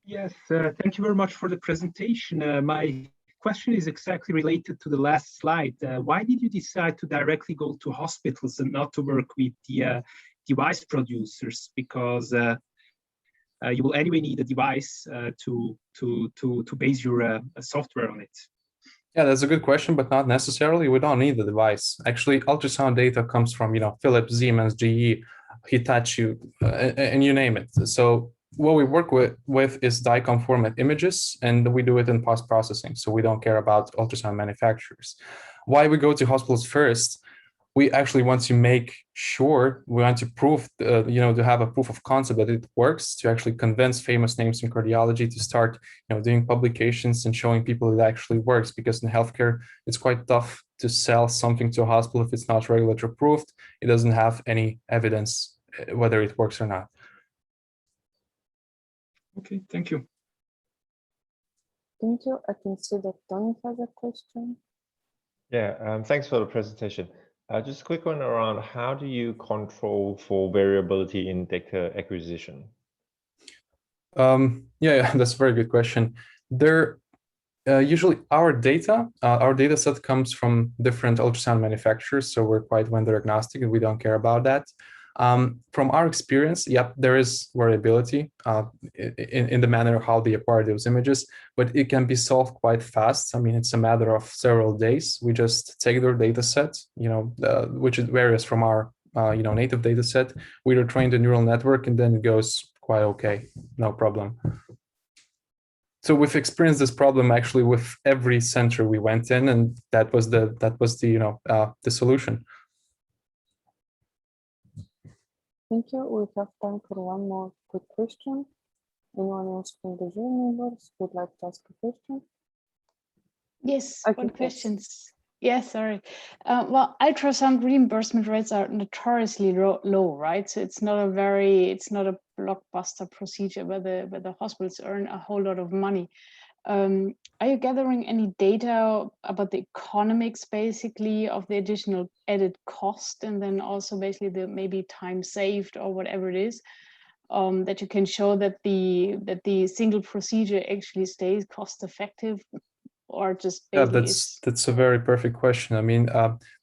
Yes, thank you very much for the presentation. My question is exactly related to the last slide. Why did you decide to directly go to hospitals and not to work with the device producers? Because you will anyway need a device to base your software on it. Yeah, that's a good question, but not necessarily. We don't need the device. Actually, ultrasound data comes from, Philips, Siemens, GE, Hitachi, and you name it. So what we work with is DICOM format images, and we do it in post-processing. So we don't care about ultrasound manufacturers. Why we go to hospitals first? We actually want to make sure, we want to prove, to have a proof of concept that it works, to actually convince famous names in cardiology to start, doing publications and showing people it actually works. Because in healthcare, it's quite tough to sell something to a hospital if it's not regulatory approved. It doesn't have any evidence whether it works or not. Okay, thank you. Thank you. I can see that Tony has a question. Yeah, thanks for the presentation. Just a quick one around how do you control for variability in data acquisition? Yeah, that's a very good question. Usually our data set comes from different ultrasound manufacturers, so we're quite vendor agnostic and we don't care about that. From our experience, yep, there is variability in the manner of how they acquire those images, but it can be solved quite fast. I mean, it's a matter of several days. We just take their data set, which varies from our native data set. We retrain the neural network, and then it goes quite okay, no problem. So we've experienced this problem actually with every center we went in, and that was the solution. Thank you. We have time for one more quick question. Anyone else from the Zoom members would like to ask a question? Yes, one question. Yes, sorry. Well, ultrasound reimbursement rates are notoriously low, right? So it's not a blockbuster procedure where the hospitals earn a whole lot of money. Are you gathering any data about the economics, basically, of the additional added cost, and then also basically the maybe time saved or whatever it is, that you can show that the single procedure actually stays cost effective, or just basically that's a very perfect question. I mean,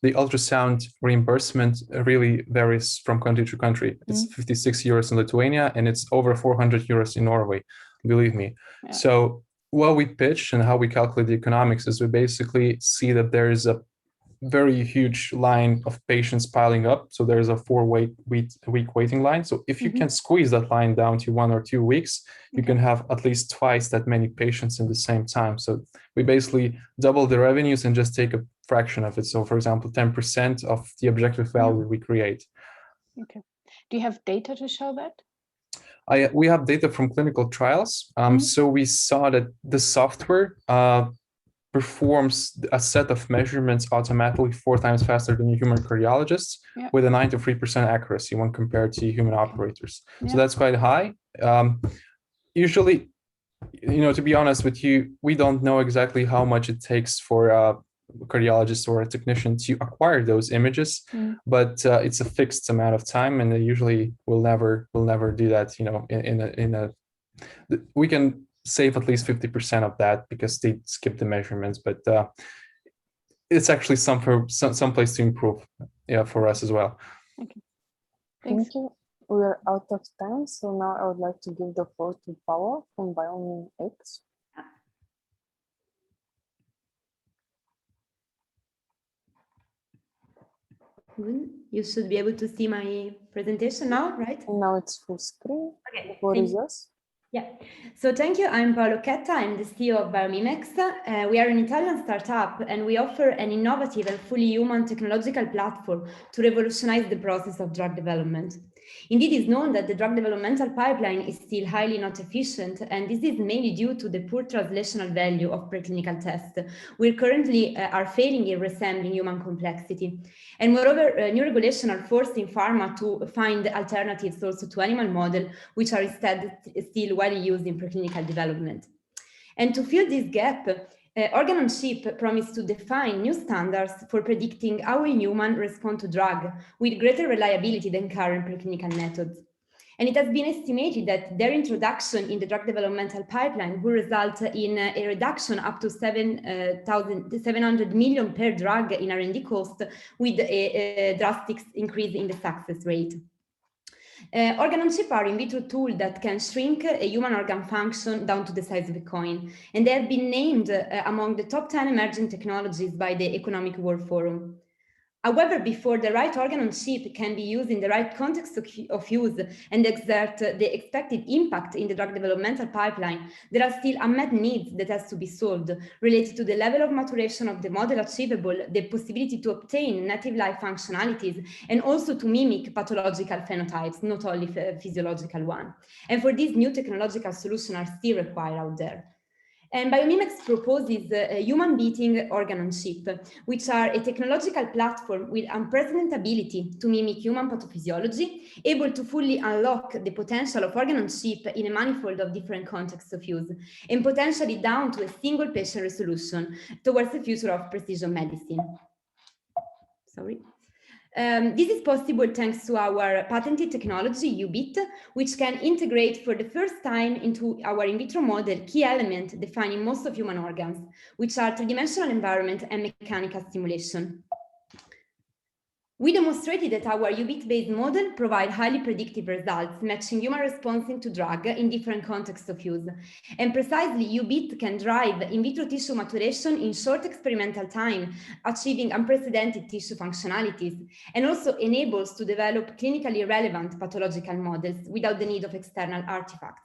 the ultrasound reimbursement really varies from country to country. It's 56 euros in Lithuania, and it's over 400 euros in Norway, believe me. Yeah. So what we pitch and how we calculate the economics is we basically see that there is a very huge line of patients piling up. So there's a 4-week waiting line. So if you can squeeze that line down to 1 or 2 weeks, you can have at least twice that many patients in the same time. So we basically double the revenues and just take a fraction of it. So for example, 10% of the objective value we create. Okay. Do you have data to show that? We have data from clinical trials. So we saw that the software performs a set of measurements automatically 4 times faster than a human cardiologist with a 93% accuracy when compared to human operators. So that's quite high. Usually, to be honest with you, we don't know exactly how much it takes for a cardiologist or a technician to acquire those images, but it's a fixed amount of time, and they usually will never do that. We can save at least 50% of that because they skip the measurements, but it's actually some place to improve, for us as well. Okay. Thank you. We are out of time, so now I would like to give the floor to Paola from BiomimX. Good. You should be able to see my presentation now, right? Now it's full screen. Okay. The floor is yours. Yeah. So thank you. I'm Paola Occhetta. I'm the CEO of BiomimX. We are an Italian startup, and we offer an innovative and fully human technological platform to revolutionize the process of drug development. Indeed, it's known that the drug developmental pipeline is still highly not efficient, and this is mainly due to the poor translational value of preclinical tests. We currently are failing in resembling human complexity. And moreover, new regulations are forcing pharma to find alternatives also to animal models, which are instead still widely used in preclinical development. And to fill this gap, Organ-on-Chip promised to define new standards for predicting how a human responds to drug with greater reliability than current preclinical methods. And it has been estimated that their introduction in the drug developmental pipeline will result in a reduction up to 700 million per drug in R&D cost, with a drastic increase in the success rate. Organ-on-Chip are in vitro tool that can shrink a human organ function down to the size of a coin, and they have been named among the top 10 emerging technologies by the Economic World Forum. However, before the right organ-on-chip can be used in the right context of use and exert the expected impact in the drug developmental pipeline, there are still unmet needs that has to be solved, related to the level of maturation of the model achievable, the possibility to obtain native life functionalities, and also to mimic pathological phenotypes, not only physiological one. And for this, new technological solutions are still required out there. And BiomimX proposes human beating organ-on-chip, which are a technological platform with unprecedented ability to mimic human pathophysiology, able to fully unlock the potential of organ-on-chip in a manifold of different contexts of use, and potentially down to a single patient resolution towards the future of precision medicine. Sorry. This is possible thanks to our patented technology, UBEAT, which can integrate for the first time into our in vitro model key elements defining most of human organs, which are three-dimensional environment and mechanical stimulation. We demonstrated that our UBEAT-based model provides highly predictive results, matching human response to drug in different contexts of use. And precisely, UBEAT can drive in vitro tissue maturation in short experimental time, achieving unprecedented tissue functionalities, and also enables to develop clinically relevant pathological models without the need of external artifacts.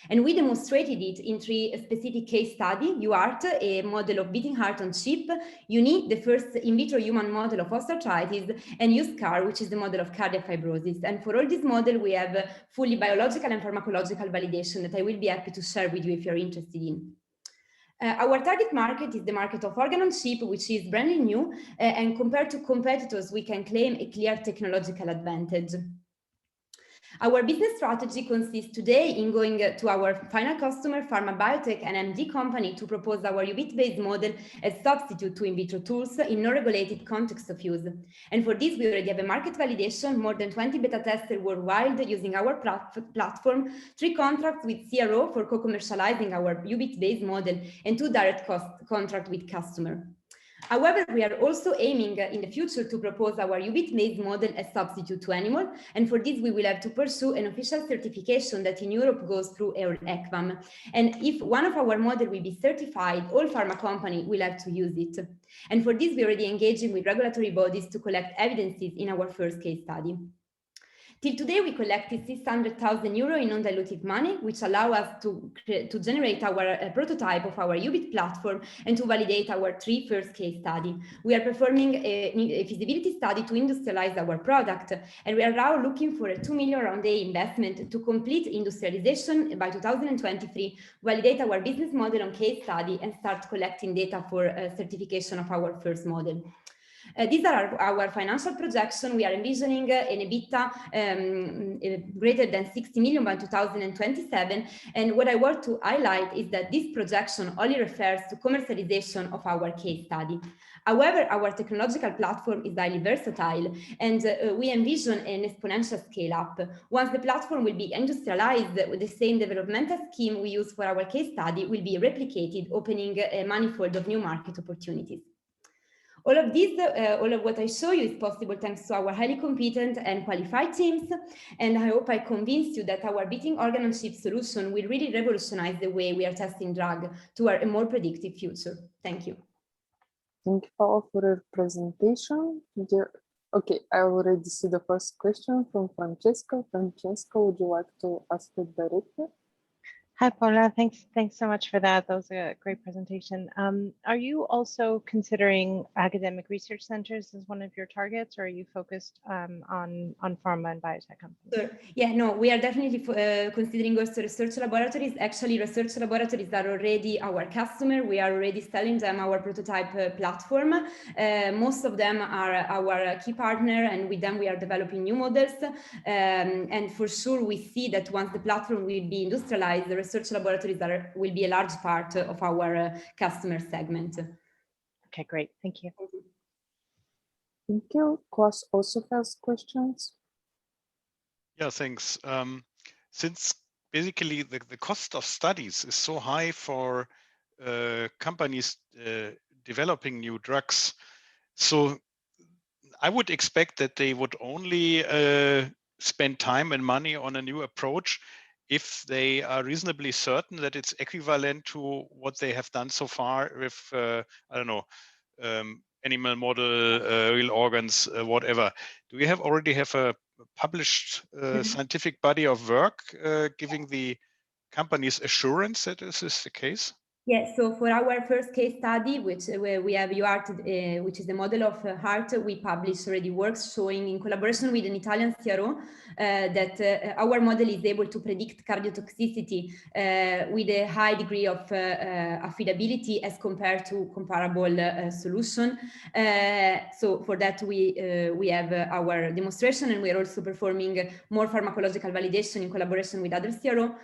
And we demonstrated it in 3 specific case studies: UART, a model of beating heart on chip; UNI, the first in vitro human model of osteoarthritis; and USCAR, which is the model of cardiac fibrosis. And for all these models, we have fully biological and pharmacological validation that I will be happy to share with you if you're interested in. Our target market is the market of organ-on-chip, which is brand new, and compared to competitors, we can claim a clear technological advantage. Our business strategy consists today in going to our final customer, pharma, biotech, and MD company to propose our UBEAT-based model as substitute to in vitro tools in no-regulated context of use. And for this, we already have a market validation, more than 20 beta testers worldwide using our platform, 3 contracts with CRO for co-commercializing our UBEAT-based model, and 2 direct contracts with customer. However, we are also aiming in the future to propose our UBIT-based model as substitute to animal, and for this we will have to pursue an official certification that in Europe goes through ECVAM. And if one of our models will be certified, all pharma companies will have to use it. And for this, we're already engaging with regulatory bodies to collect evidences in our first case study. Till today, we collected 600,000 euro in non-dilutive money, which allow us to generate our prototype of our UBIT platform and to validate our 3 first case study. We are performing a feasibility study to industrialize our product, and we are now looking for a 2 million round day investment to complete industrialization by 2023, validate our business model on case study, and start collecting data for certification of our first model. These are our financial projections. We are envisioning an EBITDA greater than 60 million by 2027. And what I want to highlight is that this projection only refers to commercialization of our case study. However, our technological platform is highly versatile, and we envision an exponential scale up. Once the platform will be industrialized, the same developmental scheme we use for our case study will be replicated, opening a manifold of new market opportunities. All of this, all of what I show you is possible thanks to our highly competent and qualified teams. And I hope I convinced you that our beating organ on chip solution will really revolutionize the way we are testing drug toward a more predictive future. Thank you. Thank you, Paola, for your presentation. Okay, I already see the first question from Francesca. Francesca, would you like to ask it directly? Hi, Paola. Thanks so much for that. That was a great presentation. Are you also considering academic research centers as one of your targets, or are you focused on pharma and biotech companies? Sure. Yeah, no, we are definitely considering also research laboratories. Actually, research laboratories are already our customer. We are already selling them our prototype platform. Most of them are our key partner, and with them we are developing new models. And for sure, we see that once the platform will be industrialized, the research laboratories will be a large part of our customer segment. Okay, great. Thank you. Thank you. Klaus also has questions. Yeah, thanks. Since basically the cost of studies is so high for companies developing new drugs, so I would expect that they would only spend time and money on a new approach if they are reasonably certain that it's equivalent to what they have done so far with, I don't know, animal model, real organs, whatever. Do you already have a published scientific body of work giving the companies assurance that this is the case? Yes, so for our first case study, which we have UART, which is the model of heart, we published already works showing in collaboration with an Italian CRO that our model is able to predict cardiotoxicity with a high degree of affidability as compared to comparable solution. So for that, we have our demonstration, and we are also performing more pharmacological validation in collaboration with other CRO.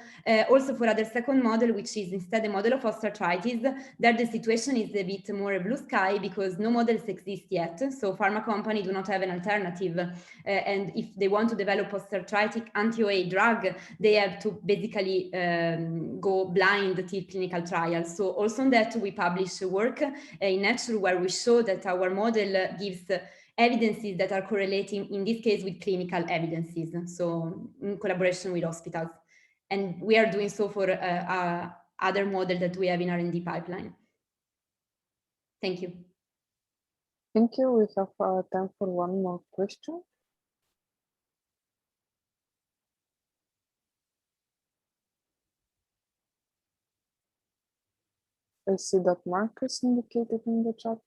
Also for other second model, which is instead a model of osteoarthritis, there the situation is a bit more blue sky because no models exist yet. So pharma companies do not have an alternative. And if they want to develop osteoarthritic anti-OA drug, they have to basically go blind to clinical trials. So also on that, we publish work in Nature where we show that our model gives evidences that are correlating, in this case, with clinical evidences. So in collaboration with hospitals. And we are doing so for other model that we have in R&D pipeline. Thank you. Thank you. We have time for one more question. I see that Marcus indicated in the chat.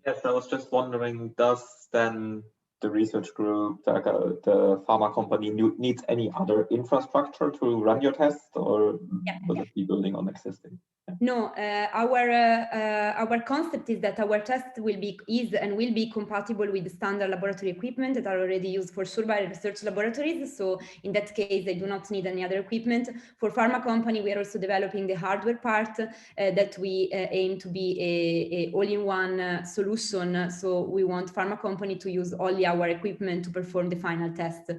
Yes, I was just wondering, does then the research group, the pharma company needs any other infrastructure to run your test, or will it be building on existing? No, our concept is that our test will be compatible with the standard laboratory equipment that are already used for sure by research laboratories. So in that case, they do not need any other equipment. For pharma company, we are also developing the hardware part that we aim to be a all-in-one solution. So we want pharma company to use only our equipment to perform the final test,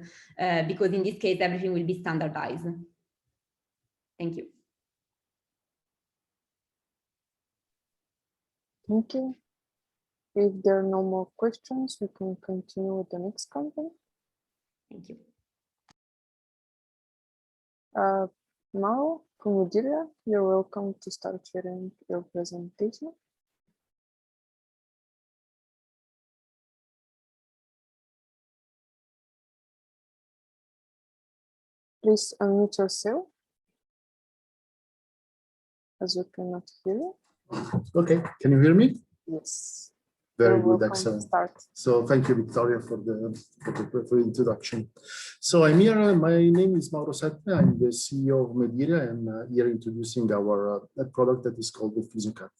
because in this case, everything will be standardized. Thank you. Thank you. If there are no more questions, we can continue with the next company. Thank you. Mauro from Medyria, you're welcome to start sharing your presentation. Please unmute yourself, as we cannot hear you. Okay, can you hear me? Yes. Very good, excellent. So thank you, Victoria, for the introduction. So I'm here, my name is Mauro Sette, I'm the CEO of Medyria, and here introducing our product that is called the PhysioCat.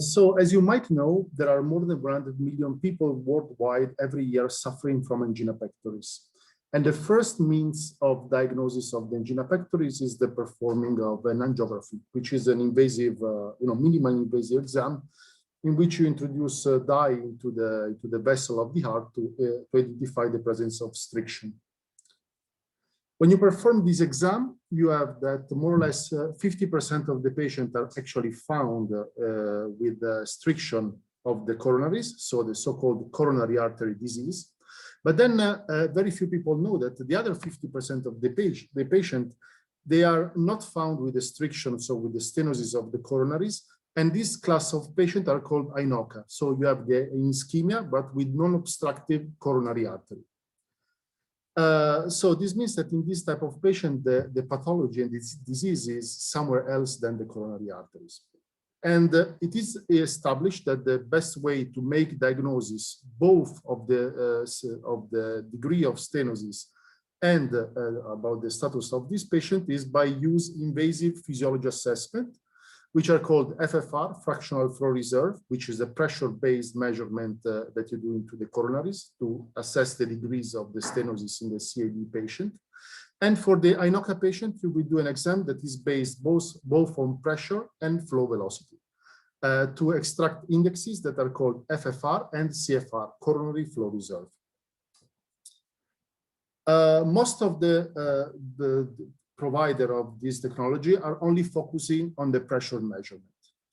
So as you might know, there are more than 100 million people worldwide every year suffering from angina pectoris. And the first means of diagnosis of the angina pectoris is the performing of an angiography, which is an invasive, minimally invasive exam in which you introduce dye into the vessel of the heart to identify the presence of striction. When you perform this exam, you have that more or less 50% of the patients are actually found with striction of the coronaries, so the so-called coronary artery disease. But then very few people know that the other 50% of the patient, they are not found with restriction, so with the stenosis of the coronaries. And this class of patients are called INOCA. So you have the ischemia, but with non-obstructive coronary artery. So this means that in this type of patient, the pathology and this disease is somewhere else than the coronary arteries. And it is established that the best way to make diagnosis both of the degree of stenosis and about the status of this patient is by use invasive physiology assessment, which are called FFR, fractional flow reserve, which is a pressure-based measurement that you do into the coronaries to assess the degrees of the stenosis in the CAD patient. And for the INOCA patient, you will do an exam that is based both on pressure and flow velocity to extract indexes that are called FFR and CFR, coronary flow reserve. Most of the provider of this technology are only focusing on the pressure measurement.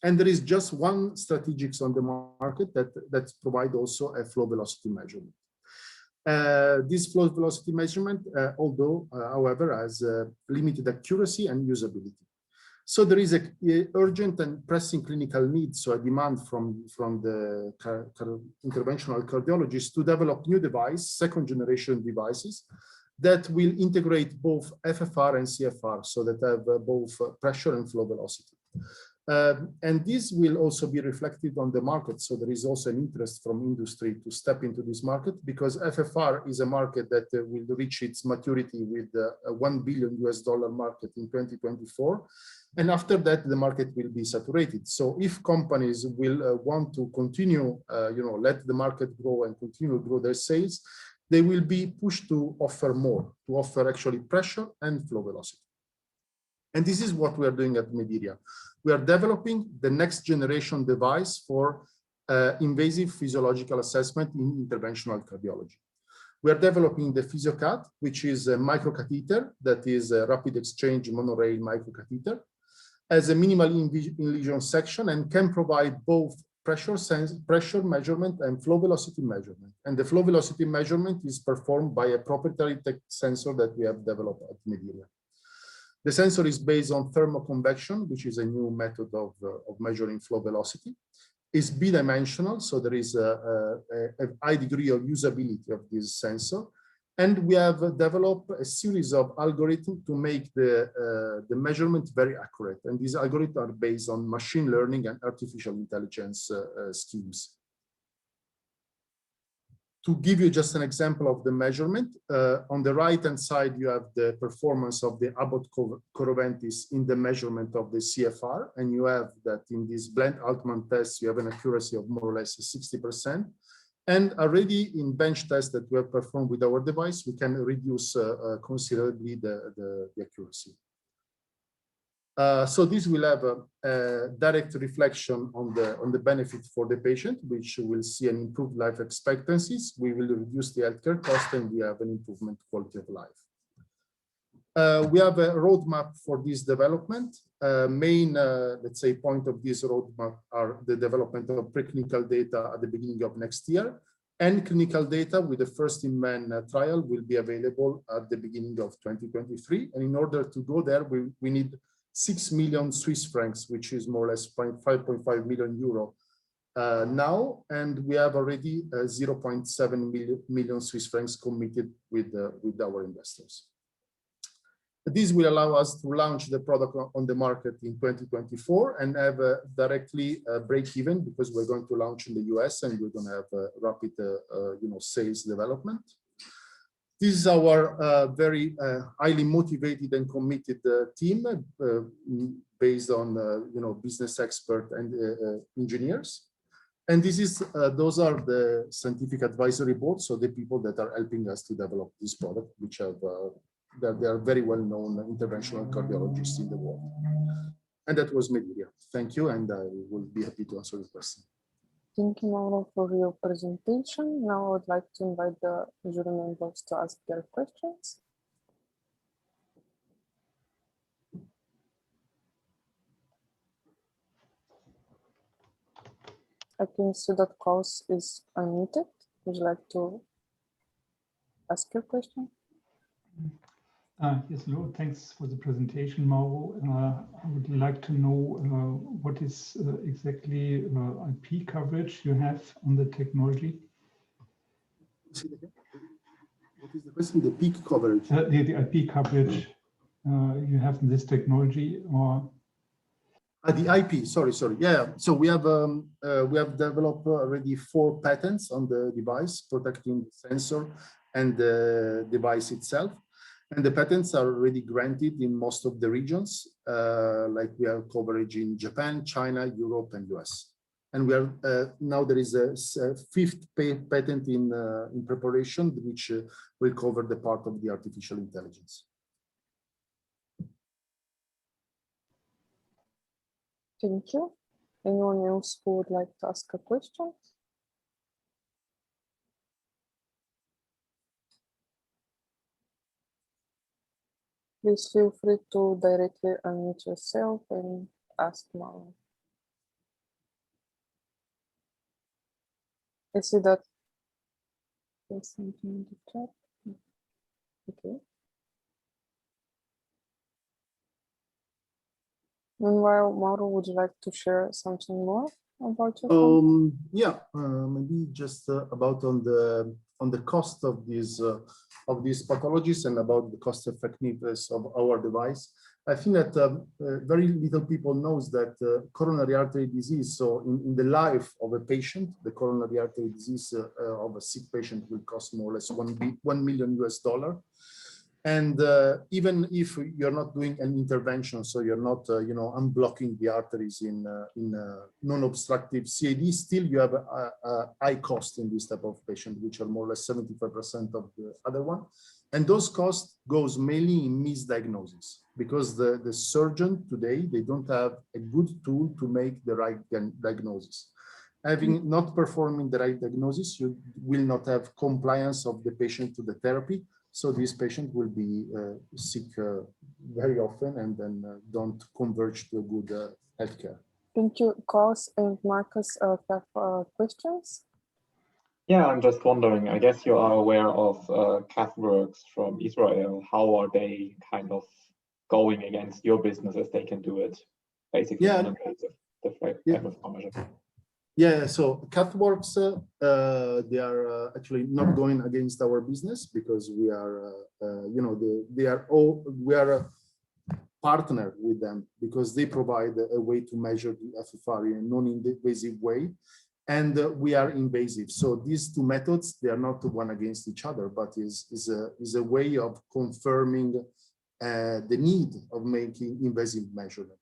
And there is just one strategics on the market that provide also a flow velocity measurement. This flow velocity measurement, however, has limited accuracy and usability. So there is an urgent and pressing clinical need, so a demand from the interventional cardiologists to develop new device, second generation devices, that will integrate both FFR and CFR, so that have both pressure and flow velocity. And this will also be reflected on the market. So there is also an interest from industry to step into this market, because FFR is a market that will reach its maturity with a $1 billion market in 2024. And after that, the market will be saturated. So if companies will want to continue, let the market grow and continue to grow their sales, they will be pushed to offer more, to offer actually pressure and flow velocity. And this is what we are doing at Medyria. We are developing the next generation device for invasive physiological assessment in interventional cardiology. We are developing the PhysioCat, which is a microcatheter that is a rapid exchange monorail microcatheter, as a minimal in-lesion section, and can provide both pressure measurement and flow velocity measurement. And the flow velocity measurement is performed by a proprietary tech sensor that we have developed at Medyria. The sensor is based on thermoconvection, which is a new method of measuring flow velocity. It's bidimensional, so there is a high degree of usability of this sensor. And we have developed a series of algorithms to make the measurement very accurate. And these algorithms are based on machine learning and artificial intelligence schemes. To give you just an example of the measurement, on the right-hand side, you have the performance of the Abbott Coroventis in the measurement of the CFR. And you have that in this blend Altman test, you have an accuracy of more or less 60%. And already in bench tests that we have performed with our device, we can reduce considerably the accuracy. So this will have a direct reflection on the benefit for the patient, which will see an improved life expectancies. We will reduce the healthcare cost, and we have an improvement quality of life. We have a roadmap for this development. Main, let's say, point of this roadmap are the development of preclinical data at the beginning of next year, and clinical data with the first-in-man trial will be available at the beginning of 2023. And in order to go there, we need 6 million Swiss francs, which is more or less 5.5 million euro now, and we have already 0.7 million Swiss francs committed with our investors. This will allow us to launch the product on the market in 2024 and have directly break even, because we're going to launch in the US and we're going to have a rapid sales development. This is our very highly motivated and committed team based on business expert and engineers. And this is those are the scientific advisory board, so the people that are helping us to develop this product, which have that they are very well-known interventional cardiologists in the world. And that was Medyria. Thank you, and I will be happy to answer your question. Thank you, Mauro, for your presentation. Now I would like to invite the jury members to ask their questions. I can see that Klaus is unmuted. Would you like to ask your question? Yes, hello. Thanks for the presentation, Mauro. I would like to know what is exactly IP coverage you have on the technology? What is the question? The peak coverage? The IP coverage you have in this technology, or? The IP, sorry. Yeah, so we have developed already 4 patents on the device protecting the sensor and the device itself. And the patents are already granted in most of the regions, like we have coverage in Japan, China, Europe, and US. And we are now there is a 5th patent in preparation, which will cover the part of the artificial intelligence. Thank you. Anyone else who would like to ask a question? Please feel free to directly unmute yourself and ask Mauro. I see that there's something in the chat. Okay. Meanwhile, Mauro, would you like to share something more about your company? Yeah, maybe just about on the cost of these pathologies and about the cost effectiveness of our device. I think that very little people knows that coronary artery disease. So in the life of a patient, the coronary artery disease of a sick patient will cost more or less $1 million US. And even if you're not doing an intervention, so you're not, unblocking the arteries in non-obstructive CAD, still you have a high cost in this type of patient, which are more or less 75% of the other one. And those costs goes mainly in misdiagnosis, because the surgeon today, they don't have a good tool to make the right diagnosis. Having not performing the right diagnosis, you will not have compliance of the patient to the therapy. So this patient will be sick very often and then don't converge to a good healthcare. Thank you. Klaus and Marcus have questions? Yeah, I'm just wondering, I guess you are aware of CathWorks from Israel. How are they kind of going against your business as they can do it? Basically, yeah. Kind of measure. Yeah, so CathWorks, they are actually not going against our business, because we are, we are a partner with them, because they provide a way to measure the FFR in a non-invasive way, and we are invasive. So these 2 methods, they are not one against each other, but is a way of confirming the need of making invasive measurement.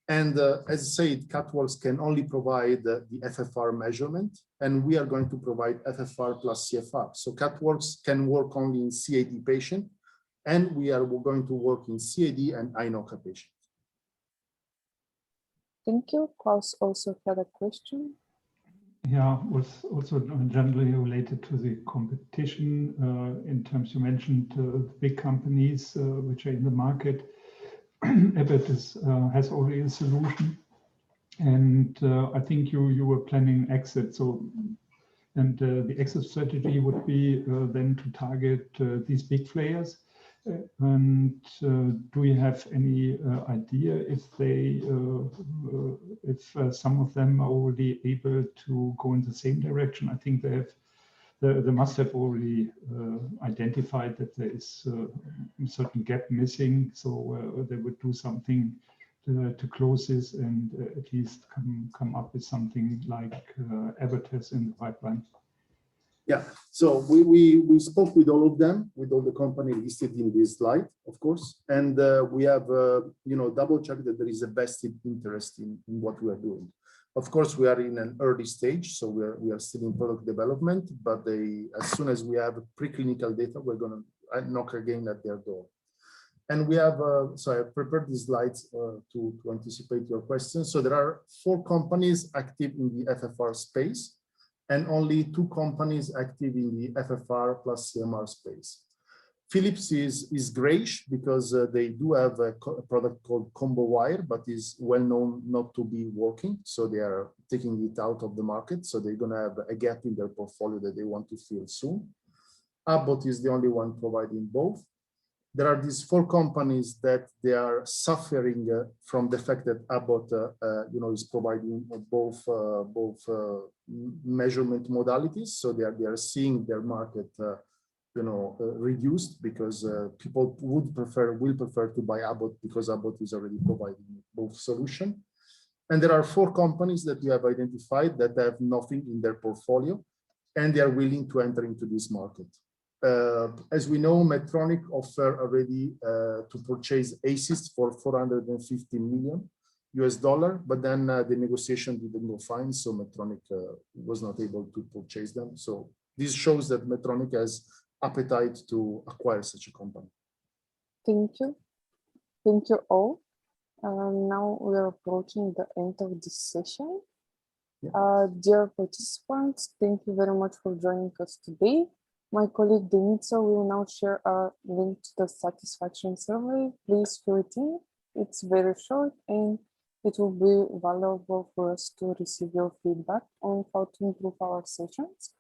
And as I said, CathWorks can only provide the FFR measurement, and we are going to provide FFR plus CFR. So CathWorks can work only in CAD patient, and we are going to work in CAD and INOCA patient. Thank you. Klaus also had a question. Yeah, was also generally related to the competition in terms you mentioned the big companies which are in the market. Abbott has already a solution, and I think you were planning exit. So, and the exit strategy would be then to target these big players. And do you have any idea if they, if some of them are already able to go in the same direction? I think they have, they must have already identified that there is a certain gap missing, so they would do something to close this and at least come up with something like Abbott has in the pipeline. Yeah, so we spoke with all of them, with all the companies listed in this slide, of course, and we have double checked that there is a vested interest in what we are doing. Of course, we are in an early stage, so we are still in product development. But as soon as we have preclinical data, we're going to knock again at their door. And we have so I prepared these slides to anticipate your questions. So there are 4 companies active in the FFR space, and only 2 companies active in the FFR plus CMR space. Philips is grayish because they do have a product called Combo Wire, but is well known not to be working. So they are taking it out of the market. So they're going to have a gap in their portfolio that they want to fill soon. Abbott is the only one providing both. There are these 4 companies that they are suffering from the fact that Abbott, is providing both measurement modalities. So they are seeing their market, reduced because people will prefer to buy Abbott because Abbott is already providing both solutions. And there are 4 companies that we have identified that have nothing in their portfolio, and they are willing to enter into this market. As we know, Medtronic offered already to purchase ASIS for $450 million, but then the negotiation didn't go fine, so Medtronic was not able to purchase them. So this shows that Medtronic has appetite to acquire such a company. Thank you. Thank you all. Now we are approaching the end of this session. Yeah. Dear participants, thank you very much for joining us today. My colleague Denitsa will now share a link to the satisfaction survey. Please fill it in. It's very short and it will be valuable for us to receive your feedback on how to improve our sessions.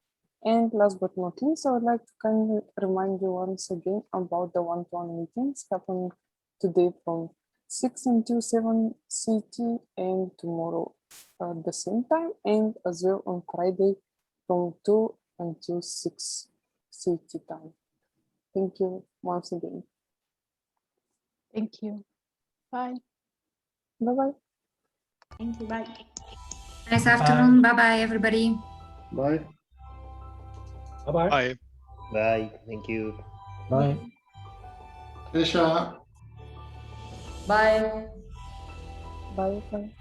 And last but not least, I would like to kindly remind you once again about the one-to-one meetings happening today from 6 until 7 CT and tomorrow at the same time, and as well on Friday from 2 until 6 CT time. Thank you once again. Thank you. Bye. Bye-bye. Thank you. Bye. Nice afternoon. Bye-bye, everybody. Bye. Bye-bye. Bye. Bye. Thank you. Bye. Pleasure. Bye. Bye. Bye.